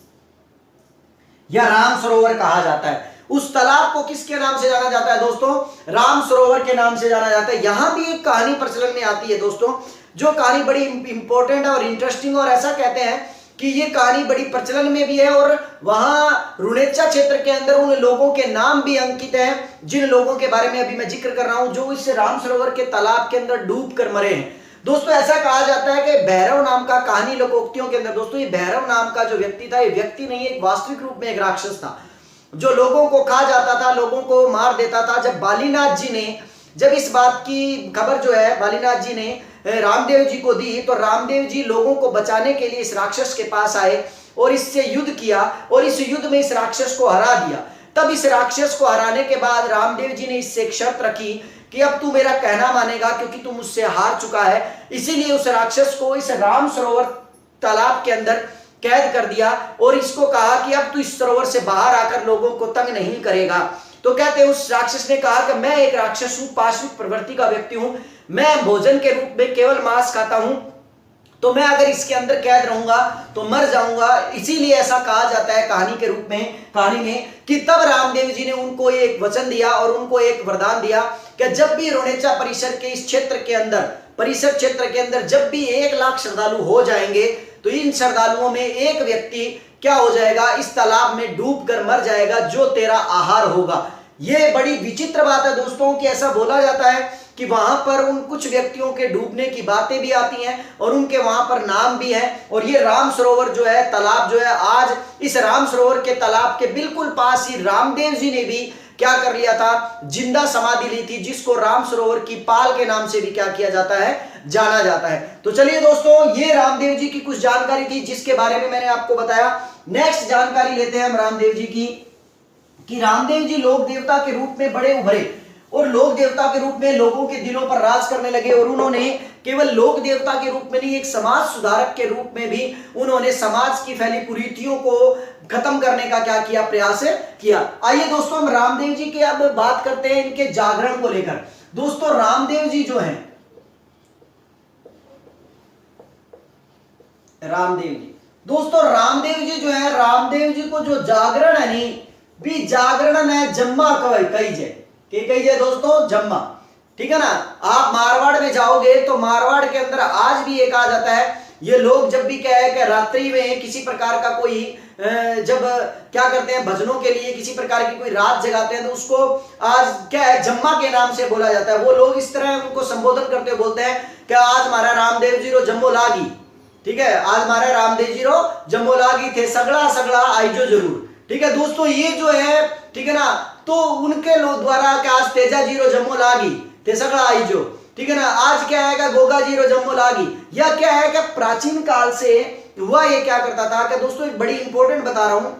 A: या राम सरोवर कहा जाता है। उस तालाब को किसके नाम से जाना जाता है दोस्तों, राम सरोवर के नाम से जाना जाता है। यहां भी एक कहानी प्रचलन में आती है दोस्तों, जो कहानी बड़ी इंपॉर्टेंट और इंटरेस्टिंग, और ऐसा कहते हैं कि ये कहानी बड़ी प्रचलन में भी है। और वहां रुणेचा क्षेत्र के अंदर उन लोगों के नाम भी अंकित हैं, जिन लोगों के बारे में अभी मैं जिक्र कर रहा हूं, जो इस राम सरोवर के तालाब के अंदर डूब कर मरे हैं। दोस्तों ऐसा कहा जाता है कि भैरव नाम का, कहानी लोकोक्तियों के अंदर दोस्तों, ये भैरव नाम का जो व्यक्ति था, ये व्यक्ति नहीं, एक वास्तविक रूप में एक राक्षस था, जो लोगों को खा जाता था, लोगों को मार देता था। जब बालीनाथ जी ने, जब इस बात की खबर जो है बालीनाथ जी ने रामदेव जी को दी, तो रामदेव जी लोगों को बचाने के लिए इस राक्षस के पास आए और इससे युद्ध किया, और इस युद्ध में इस राक्षस को हरा दिया। तब इस राक्षस को हराने के बाद रामदेव जी ने इससे एक शर्त रखी कि अब तू मेरा कहना मानेगा, क्योंकि तू मुझसे हार चुका है। इसीलिए उस राक्षस को इस राम सरोवर तालाब के अंदर कैद कर दिया और इसको कहा कि अब तू इस सरोवर से बाहर आकर लोगों को तंग नहीं करेगा। तो कहते हैं उस राक्षस ने कहा कि मैं एक राक्षस हूं, पाशविक प्रवृत्ति का व्यक्ति हूं, मैं भोजन के रूप में केवल मांस खाता हूं, तो मैं अगर इसके अंदर कैद रहूंगा तो मर जाऊंगा। इसीलिए ऐसा कहा जाता है कहानी के रूप में, कहानी में, कि तब रामदेव जी ने उनको एक वचन दिया और उनको एक वरदान दिया कि जब भी रुणेचा परिसर के इस क्षेत्र के अंदर, परिसर क्षेत्र के अंदर जब भी 1 लाख श्रद्धालु हो जाएंगे, तो इन श्रद्धालुओं में एक व्यक्ति क्या हो जाएगा, इस तालाब में डूब कर मर जाएगा, जो तेरा आहार होगा। ये बड़ी विचित्र बात है दोस्तों कि ऐसा बोला जाता है कि वहां पर उन कुछ व्यक्तियों के डूबने की बातें भी आती हैं और उनके वहां पर नाम भी है। और ये राम सरोवर जो है, तालाब जो है, आज इस राम सरोवर के तालाब के बिल्कुल पास ही रामदेव जी ने भी क्या कर लिया था, जिंदा समाधि ली थी, जिसको राम सरोवर की पाल के नाम से भी क्या किया जाता है, जाना जाता है। तो चलिए दोस्तों, ये रामदेव जी की कुछ जानकारी थी जिसके बारे में मैंने आपको बताया। नेक्स्ट जानकारी लेते हैं हम रामदेव जी की, कि रामदेव जी लोक देवता के रूप में बड़े उभरे और लोक देवता के रूप में लोगों के दिलों पर राज करने लगे। और उन्होंने केवल लोक देवता के रूप में नहीं, एक समाज सुधारक के रूप में भी उन्होंने समाज की फैली कुरीतियों को खत्म करने का क्या किया, प्रयास किया। आइए दोस्तों, हम रामदेव जी के अब बात करते हैं इनके जागरण को लेकर। दोस्तों रामदेव जी जो हैं, रामदेव जी, दोस्तों रामदेव जी जो है, रामदेव जी को जो जागरण है नहीं भी, जागरण है जम्मा कही जाए दोस्तों, जम्मा, ठीक है ना। आप मारवाड़ में जाओगे तो मारवाड़ के अंदर आज भी एक आ जाता है, ये लोग जब भी क्या है कि रात्रि में किसी प्रकार का कोई जब क्या करते हैं, भजनों के लिए किसी प्रकार की कोई रात जगाते हैं, तो उसको आज क्या है, जम्मा के नाम से बोला जाता है। वो लोग इस तरह उनको संबोधन करते हुए बोलते हैं कि आज हमारा रामदेव जी रो जम्मो लागी, ठीक है, आज हमारा रामदेव जी रो जम्मो लागी थे, सगड़ा सगड़ा आईजो जरूर, ठीक है दोस्तों। ये जो है, ठीक है ना, तो उनके लोग द्वारा क्या, आज तेजा जीरो जम्मो लागी ते सगड़ा आईजो, ठीक है ना। आज क्या है कि गोगा जीरो जम्मो लागी, या क्या है कि प्राचीन काल से हुआ ये क्या करता था कि दोस्तों, एक बड़ी इंपॉर्टेंट बता रहा हूं,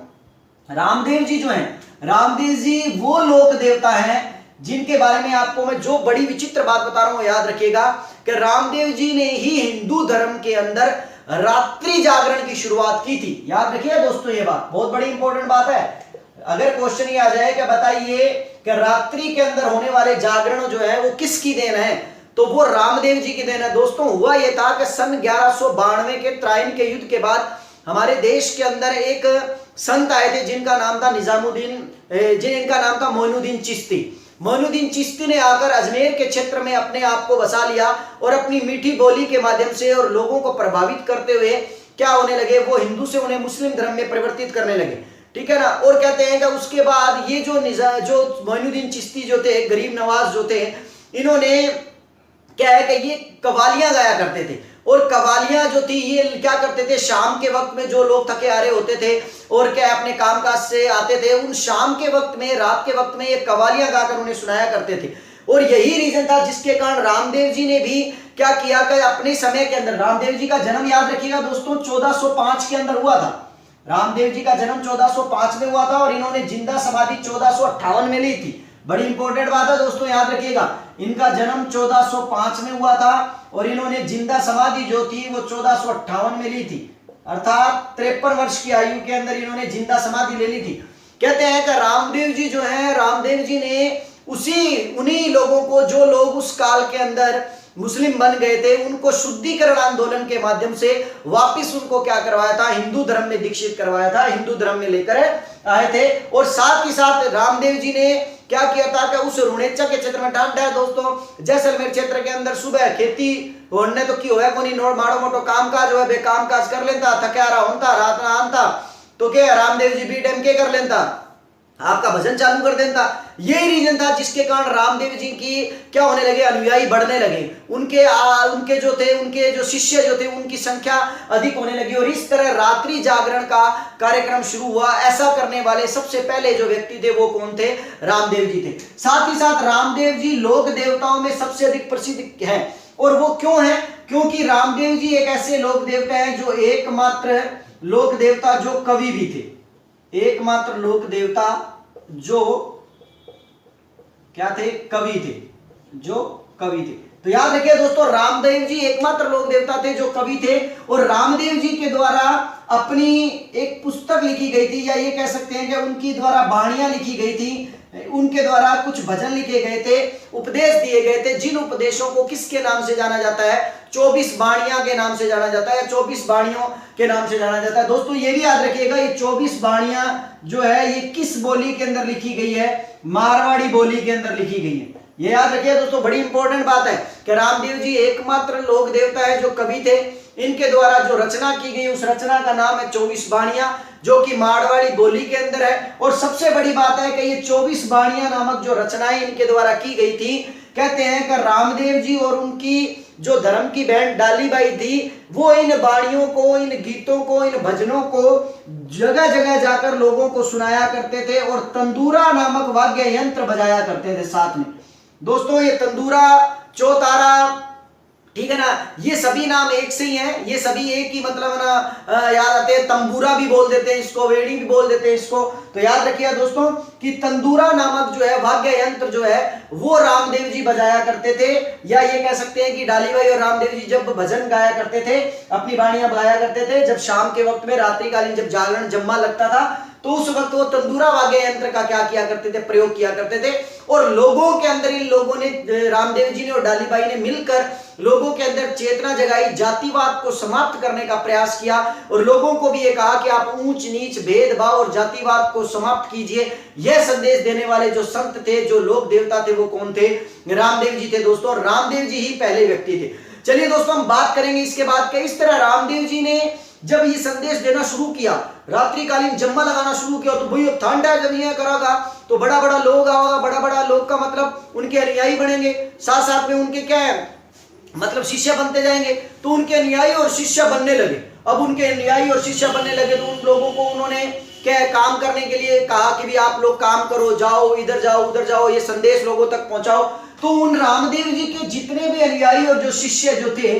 A: रामदेव जी जो हैं, रामदेव जी वो लोक देवता हैं जिनके बारे में आपको मैं जो बड़ी विचित्र बात बता रहा हूं याद रखिएगा कि रामदेव जी ने ही हिंदू धर्म के अंदर रात्रि जागरण की शुरुआत की थी। याद रखिए दोस्तों, ये बात बहुत बड़ी इंपॉर्टेंट बात है। अगर क्वेश्चन ये आ जाए कि बताइए कि रात्रि के अंदर होने वाले जागरण जो है वो किसकी देन है, तो वो रामदेव जी की देन है। दोस्तों हुआ ये था कि सन 1192 के त्राइन के युद्ध के बाद हमारे देश के अंदर एक संत आए थे जिनका नाम था जिनका नाम था मोइनुद्दीन चिश्ती। मोइनुद्दीन चिश्ती ने आकर अजमेर के क्षेत्र में अपने आप को बसा लिया और अपनी मीठी बोली के माध्यम से और लोगों को प्रभावित करते हुए क्या होने लगे, वो हिंदू से उन्हें मुस्लिम धर्म में परिवर्तित करने लगे। ठीक है ना। और कहते हैं कि उसके बाद ये जो मोइनुद्दीन चिश्ती जो थे, गरीब नवाज जो थे, इन्होंने क्या है कि ये कवालियां गाया करते थे। और कवालियां जो थी ये क्या करते थे, शाम के वक्त में जो लोग थके हारे होते थे और क्या अपने कामकाज से आते थे, उन शाम के वक्त में, रात के वक्त में ये कवालियां गाकर उन्हें सुनाया करते थे। और यही रीजन था जिसके कारण रामदेव जी ने भी क्या किया कि अपने समय के अंदर, रामदेव जी का जन्म याद रखिएगा दोस्तों 1405 के अंदर हुआ था। रामदेव जी का जन्म 1405 में हुआ था और इन्होंने जिंदा समाधि 1458 में ली थी। बड़ी इंपॉर्टेंट बात है दोस्तों, याद रखिएगा। इनका जन्म 1405 में हुआ था और इन्होंने जिंदा समाधि जो थी वो 1458 में ली थी, अर्थात 53 वर्ष की आयु के अंदर इन्होंने जिंदा समाधि ले ली थी। कहते हैं कि रामदेव जी जो है, रामदेव जी ने उन्हीं लोगों को, जो लोग उस काल के अंदर मुस्लिम बन गए थे, उनको शुद्धिकरण आंदोलन के माध्यम से वापिस उनको क्या करवाया था, हिंदू धर्म में दीक्षित करवाया था, हिंदू धर्म में लेकर आए थे। और साथ ही साथ रामदेव जी ने क्या किया था कि उस रुणेचा के क्षेत्र में डांटा है दोस्तों, जैसलमेर क्षेत्र के अंदर सुबह खेती होने तो की होया कोनी माड़ो मोटो कामकाज होया, बेकामकाज कर लेता, थक्यारा होता, रात ना आनता, तो क्या रामदेव जी बी टाइम के कर लेता, आपका भजन चालू कर देता। यही रीजन था जिसके कारण रामदेव जी की क्या होने लगे, अनुयायी बढ़ने लगे। उनके जो शिष्य जो थे उनकी संख्या अधिक होने लगी और इस तरह रात्रि जागरण का कार्यक्रम शुरू हुआ। ऐसा करने वाले सबसे पहले जो व्यक्ति थे वो कौन थे, रामदेव जी थे। साथ ही साथ रामदेव जी लोक देवताओं में सबसे अधिक प्रसिद्ध हैं। और वो क्यों है, क्योंकि रामदेव जी एक ऐसे लोक देवता हैं जो एकमात्र लोक देवता जो कवि भी थे, एकमात्र लोक देवता जो क्या थे, कवि थे, जो कवि थे। तो याद रखिए दोस्तों, रामदेव जी एकमात्र लोक देवता थे जो कवि थे और रामदेव जी के द्वारा अपनी एक पुस्तक लिखी गई थी, या ये कह सकते हैं कि उनकी द्वारा वाणियां लिखी गई थी, उनके द्वारा कुछ भजन लिखे गए थे, उपदेश दिए गए थे, जिन उपदेशों को किसके नाम से जाना जाता है, 24 वाणियां के नाम से जाना जाता है, या 24 वाणियों के नाम से जाना जाता है। दोस्तों ये भी याद रखिएगा, ये 24 वाणियां जो है ये किस बोली के अंदर लिखी गई है, मारवाड़ी बोली के अंदर लिखी गई है। ये याद रखिए दोस्तों, बड़ी इंपॉर्टेंट बात है कि रामदेव जी एकमात्र लोक देवता है जो कवि थे। इनके द्वारा जो रचना की गई उस रचना का नाम है 24 वाणियां, जो कि मारवाड़ी बोली के अंदर है। और सबसे बड़ी बात है कि ये 24 वाणियां नामक जो रचनाएं इनके द्वारा की गई थी, कहते हैं कि रामदेव जी और उनकी जो धर्म की बहन डालीबाई थी, वो इन वाणियों को, इन गीतों को, इन भजनों को जगह जगह जाकर लोगों को सुनाया करते थे और तंदूरा नामक वाद्य यंत्र बजाया करते थे साथ में। दोस्तों ये तंदूरा, चौतारा, ठीक है ना, ये सभी नाम एक से ही हैं, ये सभी एक ही मतलब ना याद आते हैं। तंबूरा भी बोल देते हैं इसको, वेड़ी भी बोल देते हैं इसको। तो याद रखिए दोस्तों कि तंदूरा नामक जो है वाद्य यंत्र जो है वो रामदेव जी बजाया करते थे, या ये कह सकते हैं कि डालीबाई और रामदेव जी जब भजन गाया करते थे, अपनी वाणियां गाया करते थे, जब शाम के वक्त में रात्रिकालीन जब जागरण जम्मा लगता था, तो उस वक्त वो तंदूरा वाद्य यंत्र का क्या किया करते थे, प्रयोग किया करते थे। और लोगों के अंदर, इन लोगों ने, रामदेव जी ने और डालीबाई ने मिलकर लोगों के अंदर चेतना जगाई, जातिवाद को समाप्त करने का प्रयास किया और लोगों को भी ये कहा कि आप ऊंच नीच, भेदभाव और जातिवाद को समाप्त कीजिए। यह संदेश देने वाले जो संत थे, जो लोक देवता थे, वो कौन थे, रामदेव जी थे दोस्तों। और रामदेव जी ही पहले व्यक्ति थे। चलिए दोस्तों हम बात करेंगे इसके बाद इस तरह रामदेव जी ने जब ये संदेश देना शुरू किया, रात्रिकालीन जम्मा लगाना शुरू किया, तो भाई ठंड है, जब ये करागा तो बड़ा बड़ा लोग आएगा, बड़ा बड़ा लोग का मतलब उनके अनुयायी बनेंगे, साथ साथ में उनके क्या है मतलब शिष्य बनते जाएंगे। तो उनके अनुयायी और शिष्य बनने लगे। अब उनके अनुयायी और शिष्य बनने लगे तो उन लोगों को उन्होंने क्या काम करने के लिए कहा कि भी आप लोग काम करो, जाओ इधर जाओ उधर जाओ, ये संदेश लोगों तक पहुंचाओ। तो उन रामदेव जी के जितने भी अनुयायी और जो शिष्य जो थे,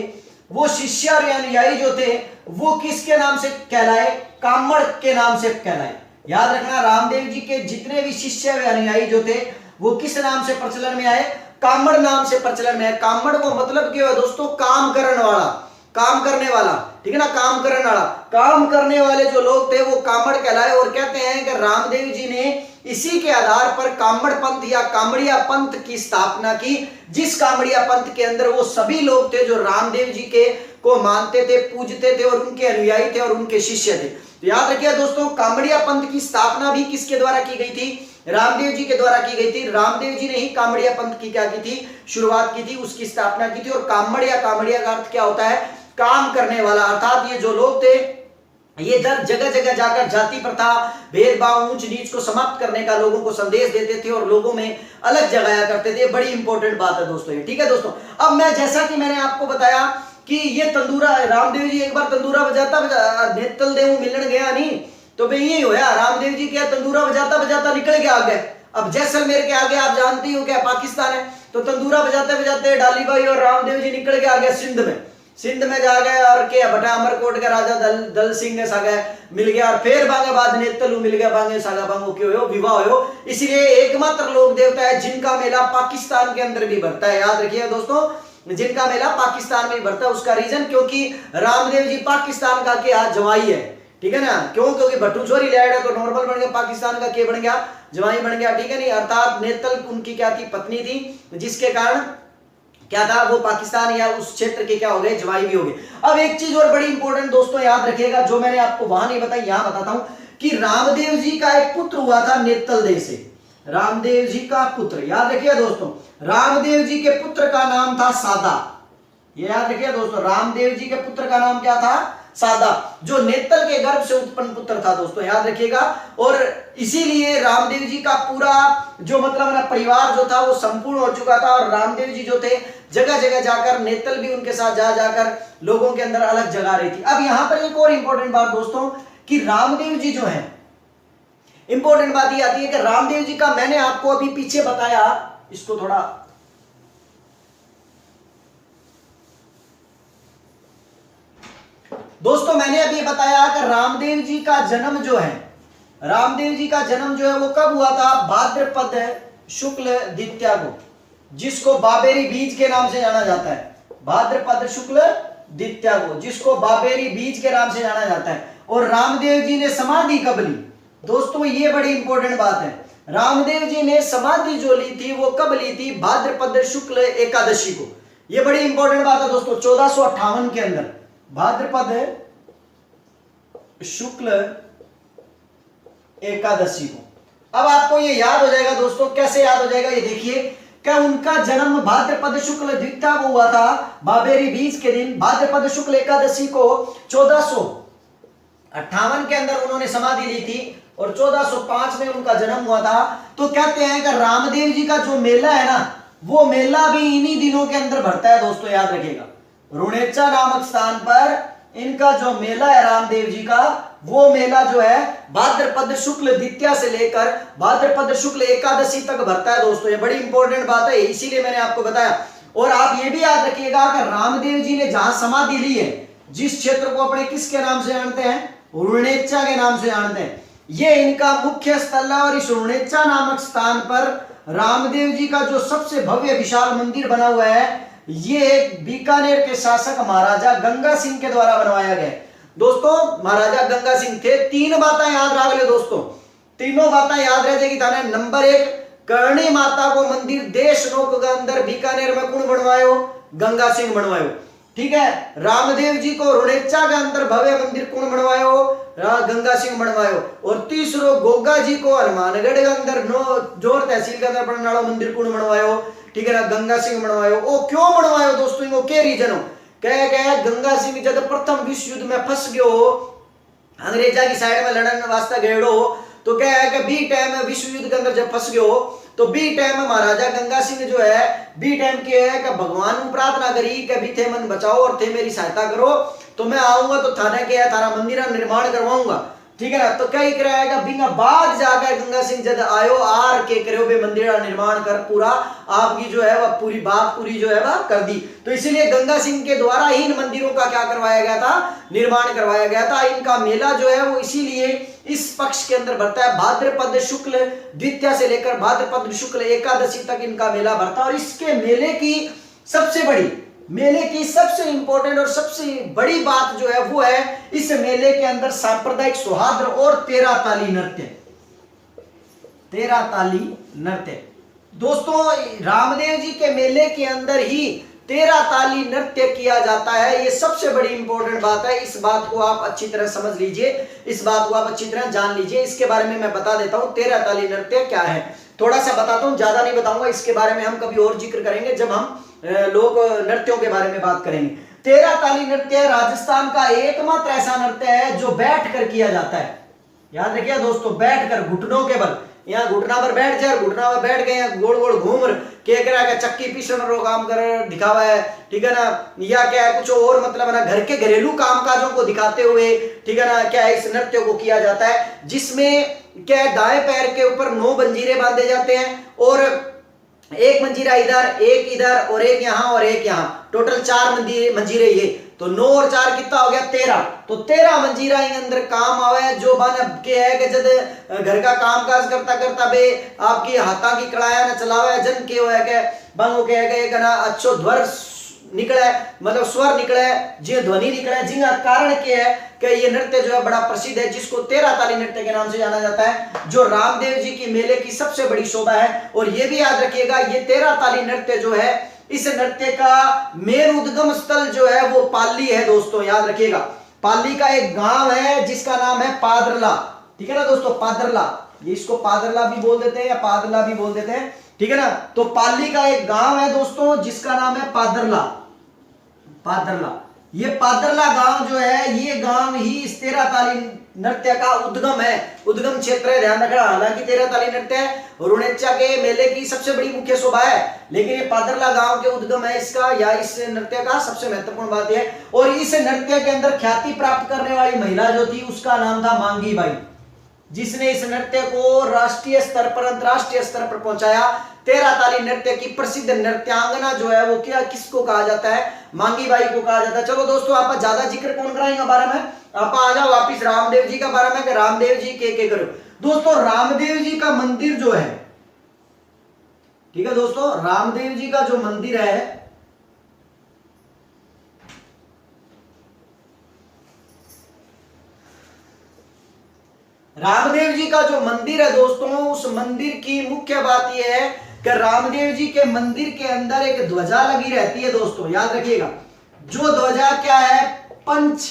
A: वो शिष्य और अनुयायी जो थे वो किसके नाम से कहलाए, कामड़ के नाम से कहलाए। याद रखना, रामदेव जी के जितने भी शिष्य और अनुयायी जो थे वो किस नाम से प्रचलन में आए? कामड़ नाम से प्रचलन में है। कामड़ को मतलब क्या है दोस्तों? काम करने वाला, काम करने वाला, ठीक है ना, काम करने वाला। काम करने वाले जो लोग थे वो कामड़ कहलाए। और कहते हैं कि रामदेव जी ने इसी के आधार पर कामड़ पंथ या कामड़िया पंथ की स्थापना की, जिस कामड़िया पंथ के अंदर वो सभी लोग थे जो रामदेव जी के को मानते थे, पूजते थे और उनके अनुयायी थे और उनके शिष्य थे। तो याद रखिए दोस्तों, कामड़िया पंथ की स्थापना भी किसके द्वारा की गई थी? रामदेव जी के द्वारा की गई थी। रामदेव जी ने ही कामड़िया पंथ की क्या की थी? शुरुआत की थी, उसकी स्थापना की थी। और कामड़िया का अर्थ क्या होता है? काम करने वाला। अर्थात ये जो लोग थे ये जगह जगह जाकर जाति प्रथा, भेदभाव, ऊंच नीच को समाप्त करने का लोगों को संदेश देते थे और लोगों में अलग जगाया करते थे। बड़ी इंपॉर्टेंट बात है दोस्तों ये, ठीक है दोस्तों। अब मैं जैसा कि मैंने आपको बताया कि ये तंदूरा, रामदेव जी एक बार तंदूरा बजाता नेतल देव मिलन गया नहीं, तो भाई यही होया, रामदेव जी क्या तंदूरा बजाता बजाता निकल के आ गए। अब जैसलमेर के आगे आप जानती हो क्या पाकिस्तान है, तो तंदूरा बजाते बजाते डाली भाई और रामदेव जी निकल के आ गए सिंध में जा गए। और क्या बटा अमरकोट का राजा दल सिंह ने सागा मिल गया और फिर बांगे बाद नेतलू मिल गया, बांगे सागा बांगो क्यों हो विवाह हो। इसलिए एकमात्र लोक देवता है जिनका मेला पाकिस्तान के अंदर भी भरता है। याद रखिए दोस्तों, जिनका मेला पाकिस्तान में भरता है। उसका रीजन क्योंकि रामदेव जी पाकिस्तान का क्या जवाई है, ठीक है ना। क्यों? क्योंकि भट्टू छोरी लैंड है तो नॉर्मल बन गया, पाकिस्तान का क्या बन गया? जवाई बन गया, ठीक है नहीं। अर्थात नेतल उनकी क्या थी? पत्नी थी, जिसके कारण क्या था? वो पाकिस्तान या उस क्षेत्र के क्या हो गए? जवाई भी हो गए। अब एक चीज और बड़ी इंपॉर्टेंट दोस्तों याद रखिएगा, जो मैंने आपको वहां नहीं बताई यहां बताता हूं, कि रामदेव जी का एक पुत्र हुआ था नेतल देव से। रामदेव जी का पुत्र, याद रखिए दोस्तों, रामदेव जी के पुत्र का नाम था सादा। ये याद रखिए दोस्तों, रामदेव जी के पुत्र का नाम क्या था? सादा, जो नेतल के गर्भ से उत्पन्न पुत्र था दोस्तों, याद रखिएगा। और इसीलिए रामदेव जी का पूरा जो मतलब ना परिवार जो था वो संपूर्ण हो चुका था। और रामदेव जी जो थे जगह जगह जाकर, नेतल भी उनके साथ जा जाकर लोगों के अंदर अलग जगा रही थी। अब यहां पर एक और इंपॉर्टेंट बात दोस्तों, कि रामदेव जी जो है, इंपॉर्टेंट बात ये आती है कि रामदेव जी का मैंने आपको अभी पीछे बताया, इसको थोड़ा दोस्तों मैंने अभी बताया कि रामदेव जी का जन्म जो है, रामदेव जी का जन्म जो है वो कब हुआ था? भाद्रपद शुक्ल द्वितीया को, जिसको बाबेरी बीज के नाम से जाना जाता है। भाद्रपद शुक्ल द्वितीया को, जिसको बाबेरी बीज के नाम से जाना जाता है। और रामदेव जी ने समाधि कब ली दोस्तों? ये बड़ी इंपॉर्टेंट बात है। रामदेव जी ने समाधि जो ली थी वो कब ली थी? भाद्रपद शुक्ल एकादशी को। ये बड़ी इंपॉर्टेंट बात है दोस्तों, 1458 के अंदर भाद्रपद शुक्ल एकादशी को। अब आपको ये याद हो जाएगा दोस्तों, कैसे याद हो जाएगा ये देखिए, क्या उनका जन्म भाद्रपद शुक्ल द्वितीया को हुआ था, बाबेरी बीज के दिन, भाद्रपद शुक्ल एकादशी को 1458 के अंदर उन्होंने समाधि ली थी और 1405 में उनका जन्म हुआ था। तो कहते हैं कि रामदेव जी का जो मेला है ना, वो मेला भी इन्हीं दिनों के अंदर भरता है दोस्तों, याद रखिएगा। रुणेचा नामक स्थान पर इनका जो मेला है रामदेव जी का, वो मेला जो है भाद्रपद शुक्ल द्वितीया से लेकर भाद्रपद शुक्ल एकादशी तक भरता है दोस्तों। ये बड़ी इंपॉर्टेंट बात है, इसीलिए मैंने आपको बताया। और आप ये भी याद रखिएगा कि रामदेव जी ने जहां समाधि ली है, जिस क्षेत्र को अपने किसके नाम से जानते हैं? रुणेचा के नाम से जानते हैं। ये इनका मुख्य स्थल है और इस रुणेचा नामक स्थान पर रामदेव जी का जो सबसे भव्य विशाल मंदिर बना हुआ है, ये बीकानेर के शासक महाराजा गंगा सिंह के द्वारा बनवाया गया दोस्तों। महाराजा गंगा सिंह थे। 3 बातें याद रख ले दोस्तों, तीनों बातें याद रह जाएगी थाने। नंबर 1, करणी माता को मंदिर देश नोक के अंदर बीकानेर में कौन बनवायो? गंगा सिंह बनवायो, ठीक है। रामदेव जी को रुणेचा के अंदर भव्य मंदिर कौन बनवायो? गंगा सिंह बनवायो। और तीसरो, गोगा जी को हनुमानगढ़ के अंदर जोर तहसील के अंदर बनने वाला मंदिर कौन बनवायो? ठीक है ना, गंगा सिंह बनवायो। ओ क्यों बनवायो दोस्तों? इनको क्या रीजन हो? कह गंगा सिंह जब प्रथम विश्व युद्ध में फंस गयो हो, अंग्रेजा की साइड में लड़ने वास्ते गएड़ो हो, तो क्या है कि बी टाइम विश्व युद्ध के अंदर जब फंस गयो हो, तो बी टाइम महाराजा गंगा सिंह जो है, बी टाइम के है कि भगवान को प्रार्थना करी कि भी थे मन बचाओ और थे मेरी सहायता करो, तो मैं आऊंगा तो थाने के है थारा मंदिर निर्माण करवाऊंगा। ठीक है ना। तो कई कराएगा बिंगा बाद जाकर गंगा सिंह जद आयो आर के करो बे मंदिर निर्माण कर पूरा आपकी जो है वह पूरी बात पूरी जो है वह कर दी। तो इसीलिए गंगा सिंह के द्वारा ही इन मंदिरों का क्या करवाया गया था, निर्माण करवाया गया था। इनका मेला जो है वो इसीलिए इस पक्ष के अंदर भरता है, भाद्रपद शुक्ल द्वितीया से लेकर भाद्रपद शुक्ल एकादशी तक इनका मेला भरता है। और इसके मेले की सबसे इंपॉर्टेंट और सबसे बड़ी बात जो है वो है इस मेले के अंदर सांप्रदायिक सौहार्द और 13 ताली नृत्य। दोस्तों रामदेव जी के मेले के अंदर ही 13 ताली नृत्य किया जाता है। ये सबसे बड़ी इंपॉर्टेंट बात है। इस बात को आप अच्छी तरह समझ लीजिए, इस बात को आप अच्छी तरह जान लीजिए। इसके बारे में मैं बता देता हूं 13 ताली नृत्य क्या है, थोड़ा सा बताता हूं, ज्यादा नहीं बताऊंगा। इसके बारे में हम कभी और जिक्र करेंगे जब हम लोक नृत्यों के बारे में बात करेंगे। 13 ताली नृत्य राजस्थान का एकमात्र ऐसा नृत्य है जो बैठ कर किया जाता है। याद रखिए दोस्तों, बैठ कर घुटनों के बल, यहाँ घुटना पर बैठ जाए, घुटना पर बैठ गए, गोल गोल घूम के करा के चक्की पीसन रो काम कर दिखावा है, ठीक है ना, या क्या है कुछ और मतलब है ना घर के घरेलू कामकाजों को दिखाते हुए, ठीक है ना, क्या है इस नृत्य को किया जाता है। जिसमें क्या है दाएं पैर के ऊपर 9 मंजीरे बांधे जाते हैं और एक मंजीरा इधर, एक इधर और एक यहाँ और एक यहाँ, टोटल 4 मंजीरे ये। तो 9 और 4 कितना हो गया 13। तो 13 मंजीरा इन अंदर काम आवे जो बन के है कि जब घर का काम काज करता करता बे आपकी हाथा की कड़ाया न चलावे जन के है के बंगो के है कि ना अच्छो ध्वर निकले, मतलब स्वर निकले, जी ध्वनि निकले, जिनका कारण क्या है कि ये नृत्य जो है बड़ा प्रसिद्ध है, जिसको 13 ताली नृत्य के नाम से जाना जाता है, जो रामदेव जी की मेले की सबसे बड़ी शोभा है। और ये भी याद रखिएगा ये 13 ताली नृत्य जो है, इस नृत्य का मेन उद्गम स्थल जो है वो पाली है दोस्तों, याद रखिएगा। पाली का एक गांव है जिसका नाम है पादरला, ठीक है ना दोस्तों, पादरला, ये इसको पादरला भी बोल देते हैं या पादरला भी बोल देते हैं, ठीक है ना। तो पाली का एक गांव है दोस्तों जिसका नाम है पादरला। ये पादरला गांव जो है ये गांव ही इस 13 ताली नृत्य का उद्गम है, उद्गम क्षेत्र है, ध्यान रखना। हालांकि 13 ताली नृत्य रुणेचा के मेले की सबसे बड़ी मुख्य शोभा है, लेकिन ये पादरला गांव के उद्गम है इसका, या इस नृत्य का सबसे महत्वपूर्ण बात है। और इस नृत्य के अंदर ख्याति प्राप्त करने वाली महिला जो थी उसका नाम था मांगी बाई, जिसने इस नृत्य को राष्ट्रीय स्तर पर अंतरराष्ट्रीय स्तर पर पहुंचाया। 13 ताली नृत्य की प्रसिद्ध नृत्यांगना जो है वो क्या किसको कहा जाता है, मांगी बाई को कहा जाता है। चलो दोस्तों आप ज्यादा जिक्र कौन कराएंगे बारे में, आप आ जाओ वापिस रामदेव जी का बारे में कि रामदेव जी के करो। दोस्तों रामदेव जी का मंदिर जो है, ठीक है दोस्तों, रामदेव जी का जो मंदिर है रामदेव जी का जो मंदिर है दोस्तों, उस मंदिर की मुख्य बात यह है कि रामदेव जी के मंदिर के अंदर एक ध्वजा लगी रहती है दोस्तों, याद रखिएगा। जो ध्वजा क्या है, पंच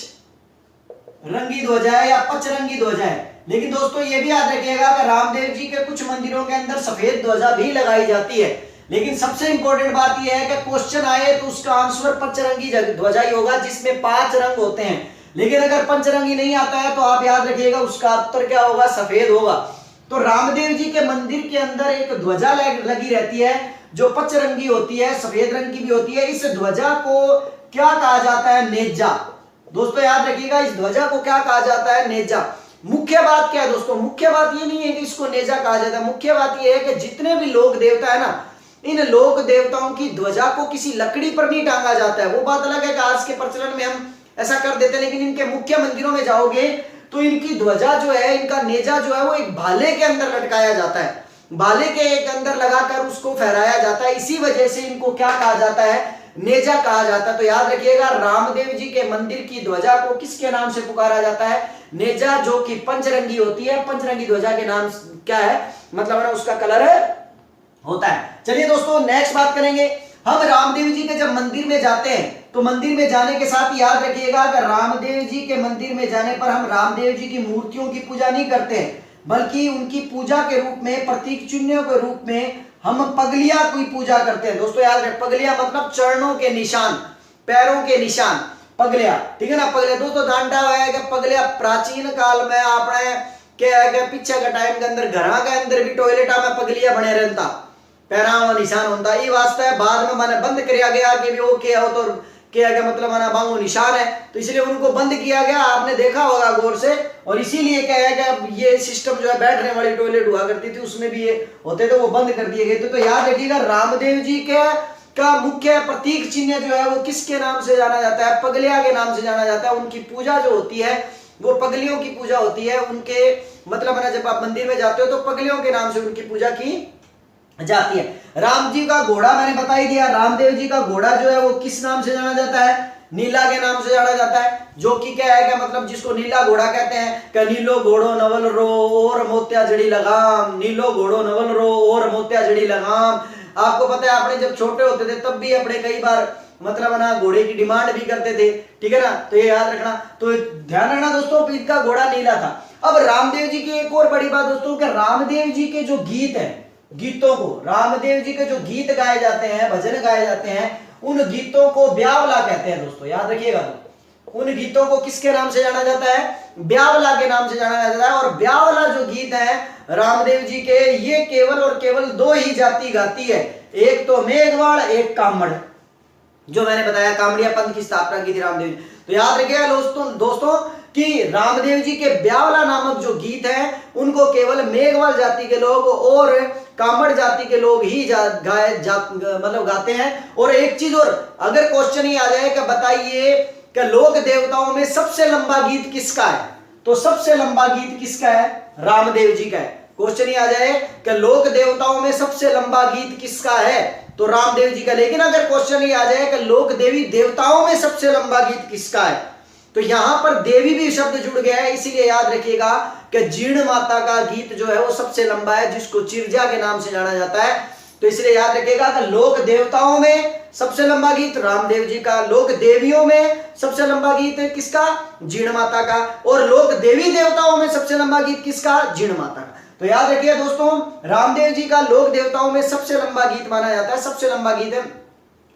A: रंगी ध्वजा है या पचरंगी ध्वजा है। लेकिन दोस्तों ये भी याद रखिएगा कि रामदेव जी के कुछ मंदिरों के अंदर सफेद ध्वजा भी लगाई जाती है। लेकिन सबसे इंपॉर्टेंट बात यह है कि क्वेश्चन आए तो उसका आंसर पचरंगी ध्वजा ही होगा जिसमें 5 रंग होते हैं। लेकिन अगर पंचरंगी नहीं आता है तो आप याद रखिएगा उसका उत्तर क्या होगा, सफेद होगा। तो रामदेव जी के मंदिर के अंदर एक ध्वजा लगी रहती है जो पचरंगी होती है, सफेद रंग की भी होती है। इस ध्वजा को क्या कहा जाता है, नेजा। दोस्तों याद रखिएगा इस ध्वजा को क्या कहा जाता है, नेजा। मुख्य बात क्या है दोस्तों, मुख्य बात ये नहीं है कि इसको नेजा कहा जाता है, मुख्य बात ये है कि जितने भी लोक देवता है ना, इन लोक देवताओं की ध्वजा को किसी लकड़ी पर नहीं टांगा जाता है। वो बात अलग है कि आज के प्रचलन में हम ऐसा कर देते हैं, लेकिन इनके मुख्य मंदिरों में जाओगे तो इनकी ध्वजा जो है, इनका नेजा जो है वो एक भाले के अंदर लटकाया जाता है, भाले के एक अंदर लगाकर उसको फहराया जाता है। इसी वजह से इनको क्या कहा जाता है, नेजा कहा जाता है। तो याद रखिएगा रामदेव जी के मंदिर की ध्वजा को किसके नाम से पुकारा जाता है, नेजा, जो कि पंचरंगी होती है। पंचरंगी ध्वजा के नाम क्या है, मतलब उसका कलर होता है। चलिए दोस्तों नेक्स्ट बात करेंगे हम। रामदेव जी के जब मंदिर में जाते हैं तो मंदिर में जाने के साथ याद रखिएगा कि रामदेव जी के मंदिर में जाने पर हम रामदेव जी की मूर्तियों की पूजा नहीं करते हैं, बल्कि उनकी पूजा के रूप में, प्रतीक चिन्हों के रूप में हम पगलिया की पूजा करते हैं। दोस्तों याद रखें, पगलिया मतलब चरणों के निशान, पैरों के निशान, पगलिया, ठीक है ना। पगलिया दोस्तों दांडा है कि पगलिया प्राचीन काल में आपने क्या है पीछे का टाइम के अंदर घर के अंदर भी टॉयलेटा में पगलिया बने रहता, पैरा निशान होता। ये वास्ते बाद में मैंने बंद किया गया कि वो क्या हो तो के क्या मतलब माना बांगो निशान है, तो इसलिए उनको बंद किया गया। आपने देखा होगा गौर से। और इसीलिए क्या है कि ये सिस्टम जो है बैठने वाली टॉयलेट हुआ करती थी उसमें भी ये होते थे, वो बंद कर दिए गए थे। तो याद रखिएगा रामदेव जी के का मुख्य प्रतीक चिन्ह जो है वो किसके नाम से जाना जाता है? पगलिया के नाम से जाना जाता है। उनकी पूजा जो होती है वो पगलियों की पूजा होती है। उनके मतलब है ना, जब आप मंदिर में जाते हो तो पगलियों के नाम से उनकी पूजा की जाती है। राम जी का घोड़ा मैंने बता ही दिया। रामदेव जी का घोड़ा जो है वो किस नाम से जाना जाता है? नीला के नाम से जाना जाता है, जो कि क्या है, क्या मतलब जिसको नीला घोड़ा कहते हैं। क्या नीलो घोड़ो नवल रो और मोतिया जड़ी लगाम, नीलो घोड़ो नवल रो और मोतिया जड़ी लगाम। आपको पता है, आपने जब छोटे होते थे तब भी अपने कई बार मतलब ना घोड़े की डिमांड भी करते थे, ठीक है ना, तो ये याद रखना। तो ध्यान रखना दोस्तों, इनका घोड़ा नीला था। अब रामदेव जी की एक और बड़ी बात दोस्तों, कि रामदेव जी के जो गीत हैं, गीतों को, रामदेव जी के जो गीत गाए जाते हैं, भजन गाए जाते हैं, उन गीतों को ब्यावला कहते हैं दोस्तों, याद रखिएगा। उन गीतों को किसके नाम से जाना जाता है? ब्यावला के नाम से जाना जाता है। और ब्यावला जो गीत है रामदेव जी के, ये केवल और केवल दो ही जाति गाती है, एक तो मेघवाड़, एक कामड़, जो मैंने बताया कामड़िया पंथ की स्थापना की थी रामदेव जी। तो याद रखिएगा दोस्तों कि रामदेव जी के ब्यावला नामक जो गीत हैं उनको केवल मेघवाल जाति के लोग और कामड़ जाति के लोग ही मतलब गाते हैं। और एक चीज और, अगर क्वेश्चन ही आ जाए कि बताइए कि लोक देवताओं में सबसे लंबा गीत किसका है, तो सबसे लंबा गीत किसका है? रामदेव जी का है। क्वेश्चन ही आ जाए कि लोक देवताओं में सबसे लंबा गीत किसका है, तो रामदेव जी का। लेकिन अगर क्वेश्चन ही आ जाए कि लोक देवी देवताओं में सबसे लंबा गीत किसका है, तो यहां पर देवी भी शब्द जुड़ गया है, इसीलिए याद रखिएगा कि जीर्ण माता का गीत जो है वो सबसे लंबा है, जिसको चिरजा के नाम से जाना जाता है। तो इसलिए याद रखिएगा कि लोक देवताओं में सबसे लंबा गीत रामदेव जी का, लोक देवियों में सबसे लंबा गीत किसका? जीर्ण माता का। और लोक देवी देवताओं में सबसे लंबा गीत किसका? जीर्ण माता का। तो याद रखिए दोस्तों, रामदेव जी का लोक देवताओं में सबसे लंबा गीत माना जाता है, सबसे लंबा गीत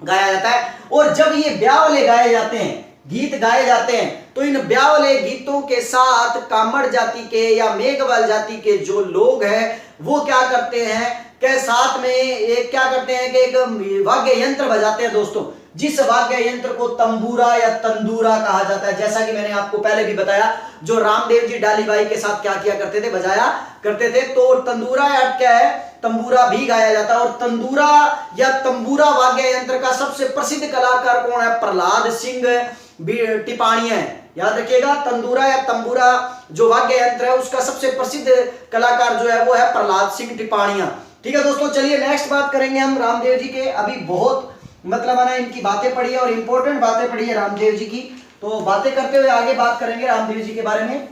A: गाया जाता है। और जब ये ब्यावले गाए जाते हैं, गीत गाए जाते हैं, तो इन ब्यावले गीतों के साथ कामड़ जाति के या मेघवाल जाति के जो लोग हैं वो क्या करते हैं कि साथ में एक क्या करते हैं कि एक वाद्य यंत्र बजाते हैं दोस्तों, जिस वाद्य यंत्र को तंबूरा या तंदूरा कहा जाता है। जैसा कि मैंने आपको पहले भी बताया, जो रामदेव जी डालीबाई के साथ क्या किया करते थे, बजाया करते थे। तो तंदूरा या क्या है, तंबूरा भी गाया जाता है। और तंदूरा या तंबूरा वाद्य यंत्र का सबसे प्रसिद्ध कलाकार कौन है? प्रहलाद सिंह टिपाणिया है। याद रखिएगा, तंदूरा या तंबूरा जो वाद्य यंत्र है उसका सबसे प्रसिद्ध कलाकार जो है वो है प्रहलाद सिंह टिपाणिया। ठीक है दोस्तों, चलिए नेक्स्ट बात करेंगे हम रामदेव जी के। अभी बहुत मतलब है ना इनकी बातें पढ़ी है और इंपॉर्टेंट बातें पढ़ी है रामदेव जी की, तो बातें करते हुए आगे बात करेंगे रामदेव जी के बारे में।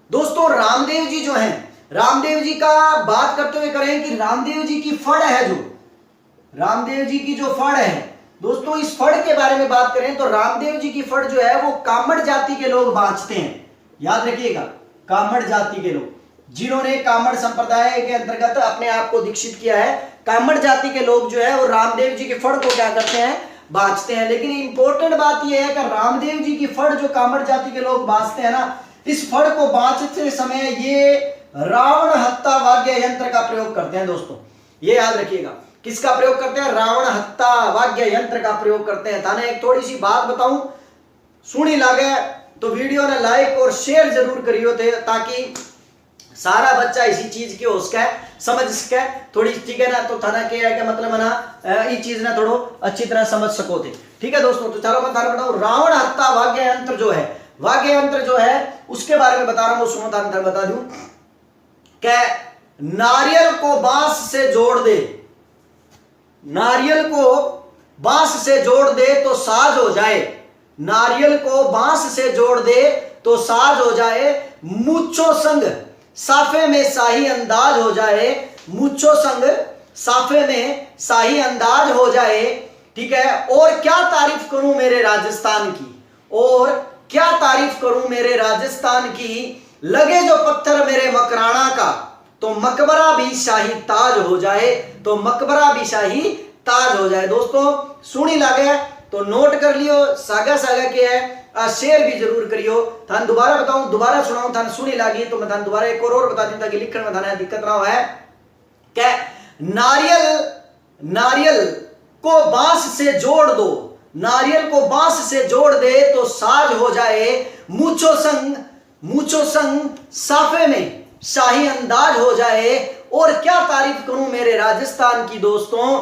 A: दोस्तों रामदेव जी जो हैं, रामदेव जी का बात करते हुए करें कि रामदेव जी की फड़ है, जो रामदेव जी की जो फड़ है दोस्तों, इस फड़ के बारे में बात करें तो रामदेव जी की फड़ जो है वो कामड़ जाति के लोग बांचते हैं। याद रखिएगा, कामड़ जाति के लोग, जिन्होंने कामड़ संप्रदाय के अंतर्गत अपने आप को दीक्षित किया है, कामड़ जाति के लोग जो है वो रामदेव जी की फड़ को क्या करते हैं? बांचते हैं। लेकिन इंपॉर्टेंट बात यह है कि रामदेव जी की फड़ जो कामड़ जाति के लोग बांचते हैं ना, इस फड़ को बांचते समय ये रावण हत्ता वाद्य यंत्र का प्रयोग करते हैं दोस्तों। ये याद रखिएगा, किसका प्रयोग करते हैं? रावण हत्ता वाद्य यंत्र का प्रयोग करते हैं। थाने एक थोड़ी सी बात बताऊं, सुनी लागे तो वीडियो ने लाइक और शेयर जरूर करियो थे, ताकि सारा बच्चा इसी चीज की हो सके, समझ सके थोड़ी, ठीक है ना। तो थाना क्या है कि मतलब ना ये चीज ना थोड़ो अच्छी तरह समझ सको थे, ठीक है दोस्तों। तो चलो मैं थाना बताऊं, रावण हत्ता वाद्य यंत्र जो है, वाद्य यंत्र जो है उसके बारे में बता रहा हूं, सुनो थाना बता दूं कि नारियल को बांस से जोड़ दे, नारियल को बांस से जोड़ दे तो साज हो जाए, नारियल को बांस से जोड़ दे तो साज हो जाए, मूंछों संग साफे में शाही अंदाज हो जाए, मूंछों संग साफे में शाही अंदाज हो जाए, ठीक है। और क्या तारीफ करूं मेरे राजस्थान की, और क्या तारीफ करूं मेरे राजस्थान की, लगे जो पत्थर मेरे मकराना का तो मकबरा भी शाही ताज हो जाए, तो मकबरा भी शाही ताज हो जाए। दोस्तों सुनी लागे तो नोट कर लियो, सागा सागा के है, शेयर भी जरूर करियो। थान दोबारा बताऊं, दोबारा सुनाऊं, थान सुनी लागी तो मैं थान दोबारा एक और बता दूं ताकि लिखने में थाना दिक्कत ना हो है। क्या नारियल को बांस से जोड़ दो, नारियल को बांस से जोड़ दे तो साज हो जाए, मूछो संग साफे में शाही अंदाज हो जाए। और क्या तारीफ करूं मेरे राजस्थान की दोस्तों,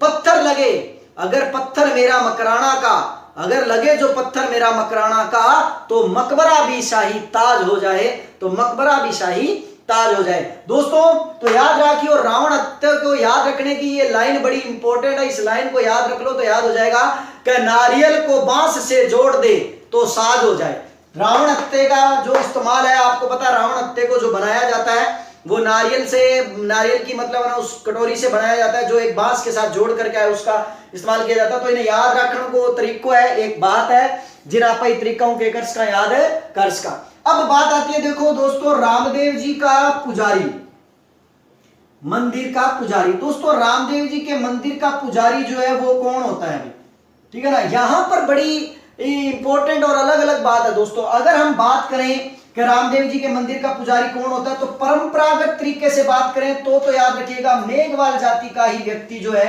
A: पत्थर लगे अगर पत्थर मेरा मकराना का, अगर लगे जो पत्थर मेरा मकराना का, तो मकबरा भी शाही ताज हो जाए, तो मकबरा भी शाही ताज हो जाए। दोस्तों तो याद रखिए, और रावण हत्या को याद रखने की ये लाइन बड़ी इंपॉर्टेंट है, इस लाइन को याद रख लो तो याद हो जाएगा कि नारियल को बांस से जोड़ दे तो साज हो जाए। रावण हत्या का जो इस्तेमाल है, आपको पता है रावण हत्या को जो बनाया जाता है वो नारियल की मतलब ना उस कटोरी से बनाया जाता है, जो एक बांस के साथ जोड़ करके है उसका इस्तेमाल किया जाता है। तो इन्हें याद रखने को तरीको है, एक बात है जिन्हें आप तरीकों के कर्ज का याद है कर्ज का। अब बात आती है, देखो दोस्तों, रामदेव जी का पुजारी, मंदिर का पुजारी। दोस्तों रामदेव जी के मंदिर का पुजारी जो है वो कौन होता है, ठीक है ना। यहां पर बड़ी इंपॉर्टेंट और अलग अलग बात है दोस्तों। अगर हम बात करें कि रामदेव जी के मंदिर का पुजारी कौन होता है, तो परंपरागत तरीके से बात करें तो याद रखिएगा मेघवाल जाति का ही व्यक्ति जो है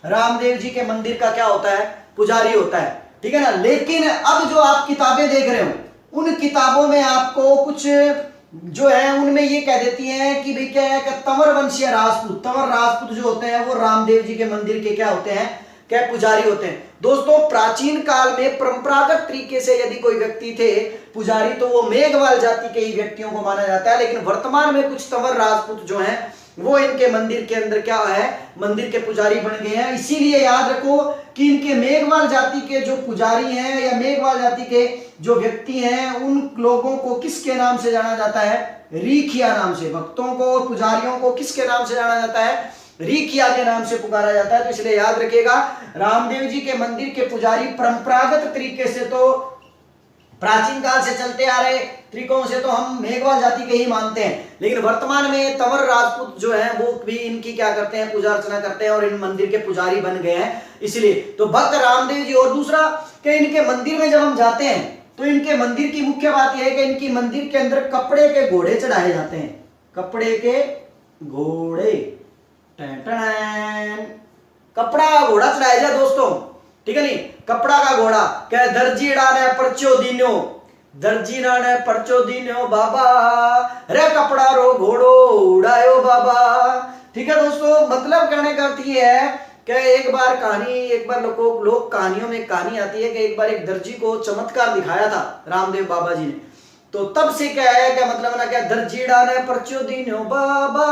A: रामदेव जी के मंदिर का क्या होता है, पुजारी होता है, ठीक है ना। लेकिन अब जो आप किताबें देख रहे हो, उन किताबों में आपको कुछ जो है उनमें ये कह देती हैं कि भाई क्या है कि तंवर वंशीय राजपूत, तंवर राजपूत जो होते हैं वो रामदेव जी के मंदिर के क्या होते हैं, क्या पुजारी होते हैं। दोस्तों प्राचीन काल में परंपरागत तरीके से यदि कोई व्यक्ति थे पुजारी, तो वो मेघवाल जाति के ही व्यक्तियों को माना जाता है। लेकिन वर्तमान में कुछ तंवर राजपूत जो हैं वो इनके मंदिर के अंदर क्या है, मंदिर के पुजारी बन गए हैं। इसीलिए याद रखो कि इनके मेघवाल जाति के जो पुजारी हैं या मेघवाल जाति के जो व्यक्ति हैं, उन लोगों को किसके नाम से जाना जाता है, रीखिया नाम से। भक्तों को और पुजारियों को किसके नाम से जाना जाता है, रीखिया के नाम से पुकारा जाता है। तो इसलिए याद रखिएगा रामदेव जी के मंदिर के पुजारी परंपरागत तरीके से तो प्राचीन काल से चलते आ रहे तरीकों से तो हम मेघवाल जाति के ही मानते हैं, लेकिन वर्तमान में तंवर राजपूत जो हैं वो भी इनकी क्या करते हैं, पूजा अर्चना करते हैं और इन मंदिर के पुजारी बन गए हैं। इसलिए तो भक्त रामदेव जी। और दूसरा कि इनके मंदिर में जब हम जाते हैं तो इनके मंदिर की मुख्य बात यह है कि इनकी मंदिर के अंदर कपड़े के घोड़े चढ़ाए जाते हैं, कपड़े के घोड़े, कपड़ा घोड़ा चढ़ाया जाए दोस्तों, ठीक है नहीं, कपड़ा का घोड़ा। क्या दर्जी डाने परचो दीनो, दर्जी डाने परचो दीनो बाबा, रे कपड़ा रो घोड़ो उड़ायो बाबा, ठीक है दोस्तों। मतलब कहने का अर्थ ये है कि एक बार लोग कहानियों में कहानी आती है कि एक बार एक दर्जी को चमत्कार दिखाया था रामदेव बाबा जी ने, तो तब से क्या है क्या मतलब ना क्या दर्जी डाने परचो दीनो बाबा,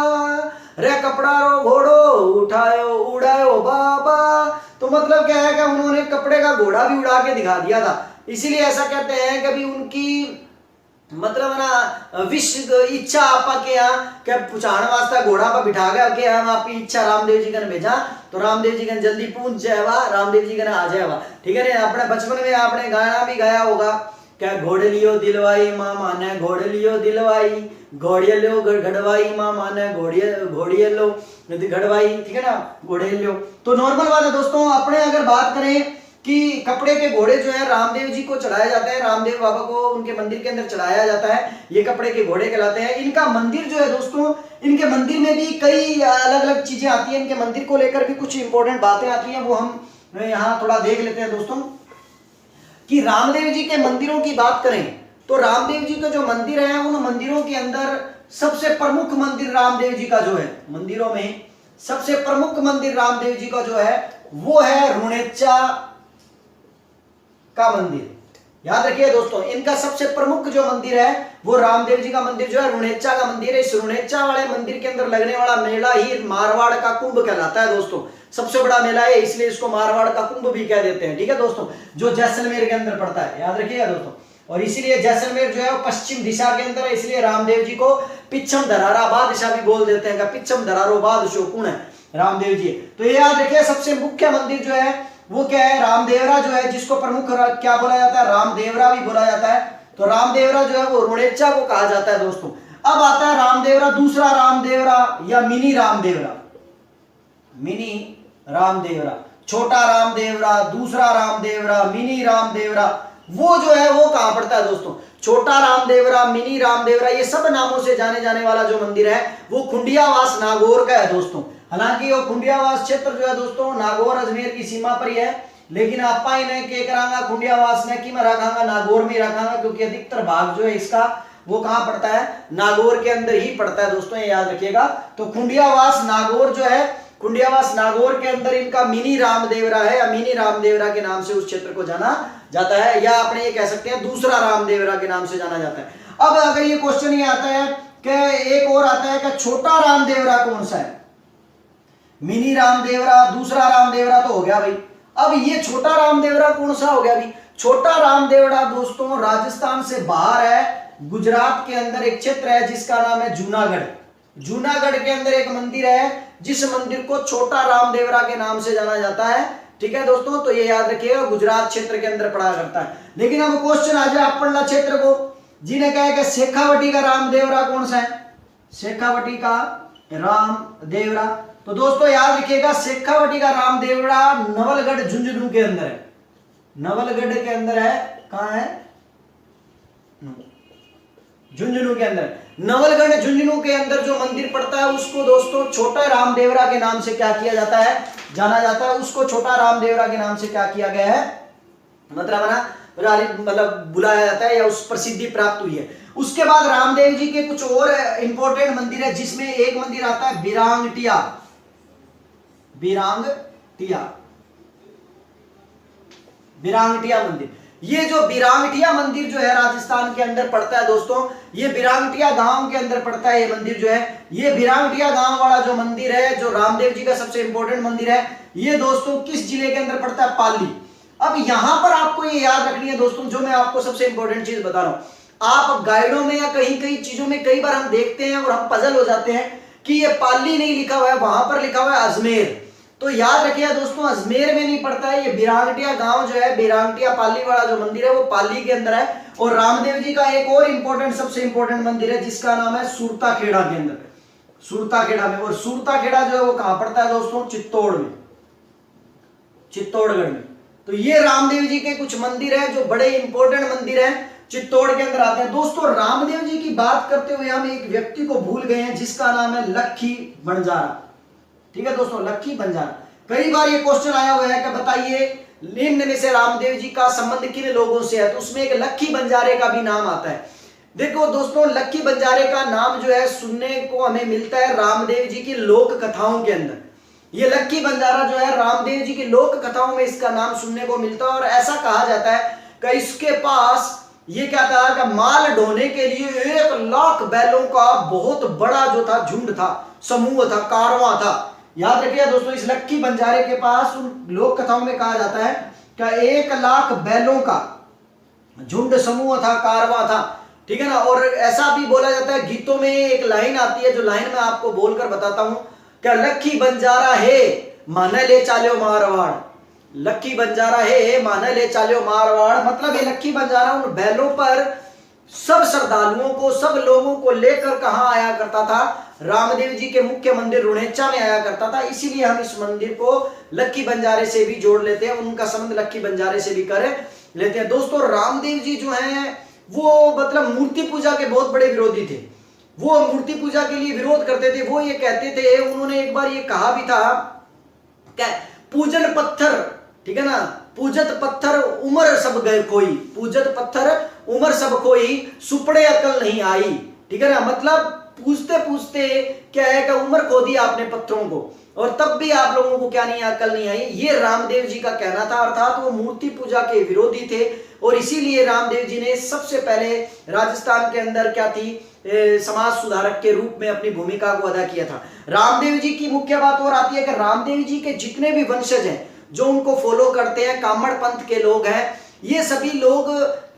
A: रे कपड़ा रो घोड़ो उठायो उड़ायो बाबा। तो मतलब क्या है कि उन्होंने कपड़े का घोड़ा भी उड़ा के दिखा दिया था। इसीलिए ऐसा कहते हैं कि उनकी मतलब ना विश्व इच्छा आपा के यहाँ क्या पुछाने वास्ता घोड़ा पर बिठा गया कि हम आपकी इच्छा रामदेव जी ने भेजा, तो रामदेव जी ने जल्दी पहुंच जाएगा, रामदेव जी ने आ जाएगा, ठीक है ना। अपने बचपन में आपने गाना भी गाया होगा, क्या घोड़े लियो दिलवाई मामा ने घोड़े लियो दिलवाई, घोड़िया लो घड़वाई मामा ने घोड़िया लो घड़वाई, ठीक है ना, घोड़े लो। तो नॉर्मल बात है दोस्तों। अपने अगर बात करें कि कपड़े के घोड़े जो है रामदेव जी को चढ़ाए जाते हैं, रामदेव बाबा को उनके मंदिर के अंदर चढ़ाया जाता है, ये कपड़े के घोड़े कहलाते हैं। इनका मंदिर जो है दोस्तों, इनके मंदिर में भी कई अलग अलग चीजें आती हैं, इनके मंदिर को लेकर भी कुछ इंपॉर्टेंट बातें आती हैं, वो हम यहाँ थोड़ा देख लेते हैं दोस्तों। कि रामदेव जी के मंदिरों की बात करें तो रामदेव जी के जो मंदिर हैं उन मंदिरों के अंदर सबसे प्रमुख मंदिर रामदेव जी का जो है, मंदिरों में सबसे प्रमुख मंदिर रामदेव जी का जो है वो है रुणेचा का मंदिर। याद रखिए दोस्तों, इनका सबसे प्रमुख जो मंदिर है वो रामदेव जी का मंदिर जो है रुणेचा का मंदिर है। इस रुणेचा वाले मंदिर के अंदर लगने वाला मेला ही मारवाड़ का कुंभ कहलाता है दोस्तों, सबसे बड़ा मेला है, इसलिए इसको मारवाड़ का कुंभ भी कह देते हैं, ठीक है दोस्तों, जो जैसलमेर के अंदर पड़ता है, याद रखिएगा दोस्तों। और इसीलिए जैसलमेर जो है वो पश्चिम दिशा के अंदर है, इसलिए रामदेव जी को पिछम धरारा दिशा भी बोल देते हैं, पिछम धरारो बाद शोकुण है रामदेव जी। तो ये याद रखिए सबसे मुख्य मंदिर जो है वो क्या है, रामदेवरा जो है, जिसको प्रमुख क्या बोला जाता है, रामदेवरा भी बोला जाता है। तो रामदेवरा जो है वो रुणेचा को कहा जाता है दोस्तों। अब आता है रामदेवरा, दूसरा रामदेवरा या मिनी रामदेवरा, मिनी रामदेवरा, छोटा रामदेवरा, दूसरा रामदेवरा, मिनी रामदेवरा, वो जो है वो कहां पड़ता है दोस्तों, छोटा रामदेवरा, मिनी रामदेवरा, ये सब नामों से जाने जाने वाला जो मंदिर है वो खुंडियावास नागौर का है दोस्तों। हालांकि वो खुंडियावास क्षेत्र जो है दोस्तों नागौर अजमेर की सीमा पर ही है, लेकिन आपा इन्हें के करांगा खुंडियावास ने कि मैं रखांगा नागौर में रखांगा, क्योंकि अधिकतर भाग जो है इसका वो कहां पड़ता है, नागौर के अंदर ही पड़ता है दोस्तों, ये याद रखिएगा। तो खुंडियावास नागौर जो है, खुंडियावास नागौर के अंदर इनका मिनी रामदेवरा है, या मिनी रामदेवरा के नाम से उस क्षेत्र को जाना जाता है, या अपने ये कह सकते हैं दूसरा रामदेवरा के नाम से जाना जाता है। अब अगर ये क्वेश्चन ये आता है कि एक और आता है कि छोटा रामदेवरा कौन सा है, मिनी रामदेवरा, दूसरा रामदेवरा तो हो गया भाई, अब ये छोटा रामदेवरा कौन सा हो गया भाई। छोटा रामदेवरा दोस्तों राजस्थान से बाहर है, गुजरात के अंदर एक क्षेत्र है जिसका नाम है जूनागढ़। जूनागढ़ के अंदर एक मंदिर है जिस मंदिर को छोटा रामदेवरा के नाम से जाना जाता है, ठीक है दोस्तों। तो ये याद रखिएगा, गुजरात क्षेत्र के अंदर पड़ा करता है। लेकिन अब क्वेश्चन आ जाए अपना क्षेत्र को, जिन्हें कहे कि शेखावटी का रामदेवरा कौन सा है, शेखावटी का रामदेवरा। तो दोस्तों याद रखिएगा, शेखावटी का रामदेवरा नवलगढ़ झुंझुनू के अंदर है, नवलगढ़ के अंदर है, कहां है, झुंझुनू के अंदर। नवलगढ़ झुंझुनू के अंदर जो मंदिर पड़ता है उसको दोस्तों छोटा रामदेवरा के नाम से क्या किया जाता है, जाना जाता है। उसको छोटा रामदेवरा के नाम से क्या किया गया है, मतलब बुलाया जाता है, या उस प्रसिद्धि प्राप्त हुई है। उसके बाद रामदेव जी के कुछ और इंपॉर्टेंट मंदिर है, जिसमें एक मंदिर आता है बिरांगटिया, बिरांगटिया, बिरांगटिया मंदिर। ये जो बिरांगटिया मंदिर जो है राजस्थान के अंदर पड़ता है दोस्तों, ये बिरांगटिया गांव के अंदर पड़ता है। ये मंदिर जो है, ये बिरांगटिया गांव वाला जो मंदिर है, जो रामदेव जी का सबसे इंपॉर्टेंट मंदिर है, ये दोस्तों किस जिले के अंदर पड़ता है, पाली। अब यहां पर आपको ये याद रखनी है दोस्तों, जो मैं आपको सबसे इंपॉर्टेंट चीज बता रहा हूं। आप गाइडों में या कहीं कहीं चीजों में कई बार हम देखते हैं और हम पजल हो जाते हैं कि ये पाली नहीं लिखा हुआ है, वहां पर लिखा हुआ है अजमेर। तो याद रखिए दोस्तों, अजमेर में नहीं पड़ता है, ये बिरांगटिया गांव जो है, बिरांगटिया पाली वाला जो मंदिर है वो पाली के अंदर है। और रामदेव जी का एक और इंपॉर्टेंट, सबसे इंपॉर्टेंट मंदिर है जिसका नाम है सुरताखेड़ा के अंदर, सुरताखेड़ा में। और सुरताखेड़ा जो है वो कहां पड़ता है दोस्तों, चित्तौड़ में, चित्तौड़गढ़ में। तो ये रामदेव जी के कुछ मंदिर हैं जो बड़े इंपॉर्टेंट मंदिर हैं, चित्तौड़ के अंदर आते हैं। दोस्तों रामदेव जी की बात करते हुए हम एक व्यक्ति को भूल गए हैं जिसका नाम है लक्खी बंजारा, ठीक है दोस्तों, लक्खी बंजारा। कई बार ये क्वेश्चन आया हुआ है कि बताइए निम्न में से रामदेव जी का संबंध किन लोगों से है, तो उसमें एक लक्खी बंजारे का भी नाम आता है। देखो दोस्तों, लक्खी बंजारे का नाम जो है सुनने को हमें मिलता है रामदेव जी की लोक कथाओं के अंदर। ये लक्खी बंजारा जो है रामदेव जी की लोक कथाओं में इसका नाम सुनने को मिलता है। और ऐसा कहा जाता है कि इसके पास ये क्या था कि माल ढोने के लिए 1 लाख बैलों का बहुत बड़ा जो था झुंड था, समूह था, कारवां था। याद रखिए दोस्तों, इस लक्खी बंजारे के पास उन लोक कथाओं में कहा जाता है कि 1 लाख बैलों का झुंड, समूह था, कारवां था, ठीक है ना। और ऐसा भी बोला जाता है, गीतों में एक लाइन आती है जो लाइन मैं आपको बोलकर बताता हूं, क्या लक्खी बंजारा है माने ले चालो मारवाड़, लक्खी बंजारा है माने ले चालो मारवाड़। मतलब ये लक्खी बंजारा उन बैलों पर सब श्रद्धालुओं को, सब लोगों को लेकर कहां आया करता था, रामदेव जी के मुख्य मंदिर रुणेचा में आया करता था। इसीलिए हम इस मंदिर को लक्खी बंजारे से भी जोड़ लेते हैं, उनका संबंध लक्खी बंजारे से भी कर लेते हैं। दोस्तों रामदेव जी जो हैं वो मतलब मूर्ति पूजा के बहुत बड़े विरोधी थे, वो मूर्ति पूजा के लिए विरोध करते थे। वो ये कहते थे, उन्होंने एक बार ये कहा भी था क्या, पूजन पत्थर, ठीक है ना, पूजत पत्थर उमर सब गए कोई, पूजत पत्थर उमर सब कोई, सुपड़े अकल नहीं आई, ठीक है ना। मतलब पूछते पूछते क्या है कि उम्र खो दी आपने पत्थरों को, और तब भी आप लोगों को क्या नहीं, अकल नहीं आई। ये रामदेव जी का कहना था, अर्थात वो मूर्ति पूजा के विरोधी थे। और इसीलिए रामदेव जी ने सबसे पहले राजस्थान के अंदर क्या थी, समाज सुधारक के रूप में अपनी भूमिका को अदा किया था। रामदेव जी की मुख्य बात और आती है कि रामदेव जी के जितने भी वंशज हैं जो उनको फॉलो करते हैं, कामड़ पंथ के लोग हैं, ये सभी लोग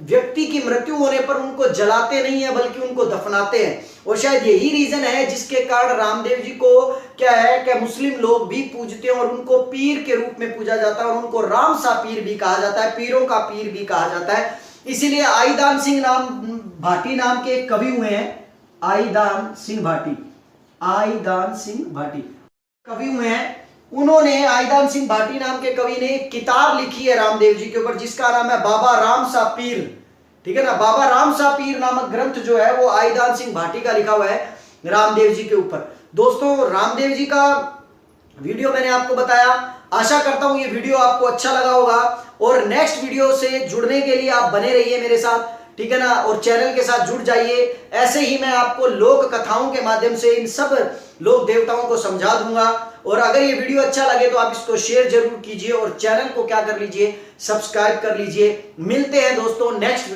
A: व्यक्ति की मृत्यु होने पर उनको जलाते नहीं है बल्कि उनको दफनाते हैं। और शायद यही रीजन है जिसके कारण रामदेव जी को क्या है कि मुस्लिम लोग भी पूजते हैं और उनको पीर के रूप में पूजा जाता है, और उनको राम सा पीर भी कहा जाता है, पीरों का पीर भी कहा जाता है। इसीलिए आईदान सिंह भाटी नाम के एक कवि हुए हैं, आईदान सिंह भाटी, आईदान सिंह भाटी कवि हुए हैं। उन्होंने, आईदान सिंह भाटी नाम के कवि ने एक किताब लिखी है रामदेव जी के ऊपर जिसका नाम है बाबा राम सा पीर, ठीक है ना। बाबा राम सा पीर नामक ग्रंथ जो है वो आईदान सिंह भाटी का लिखा हुआ है रामदेव जी के ऊपर। दोस्तों रामदेव जी का वीडियो मैंने आपको बताया, आशा करता हूं ये वीडियो आपको अच्छा लगा होगा और नेक्स्ट वीडियो से जुड़ने के लिए आप बने रहिए मेरे साथ, ठीक है ना, और चैनल के साथ जुड़ जाइए। ऐसे ही मैं आपको लोक कथाओं के माध्यम से इन सब लोक देवताओं को समझा दूंगा। और अगर ये वीडियो अच्छा लगे तो आप इसको शेयर जरूर कीजिए और चैनल को क्या कर लीजिए, सब्सक्राइब कर लीजिए। मिलते हैं दोस्तों नेक्स्ट वीडियो।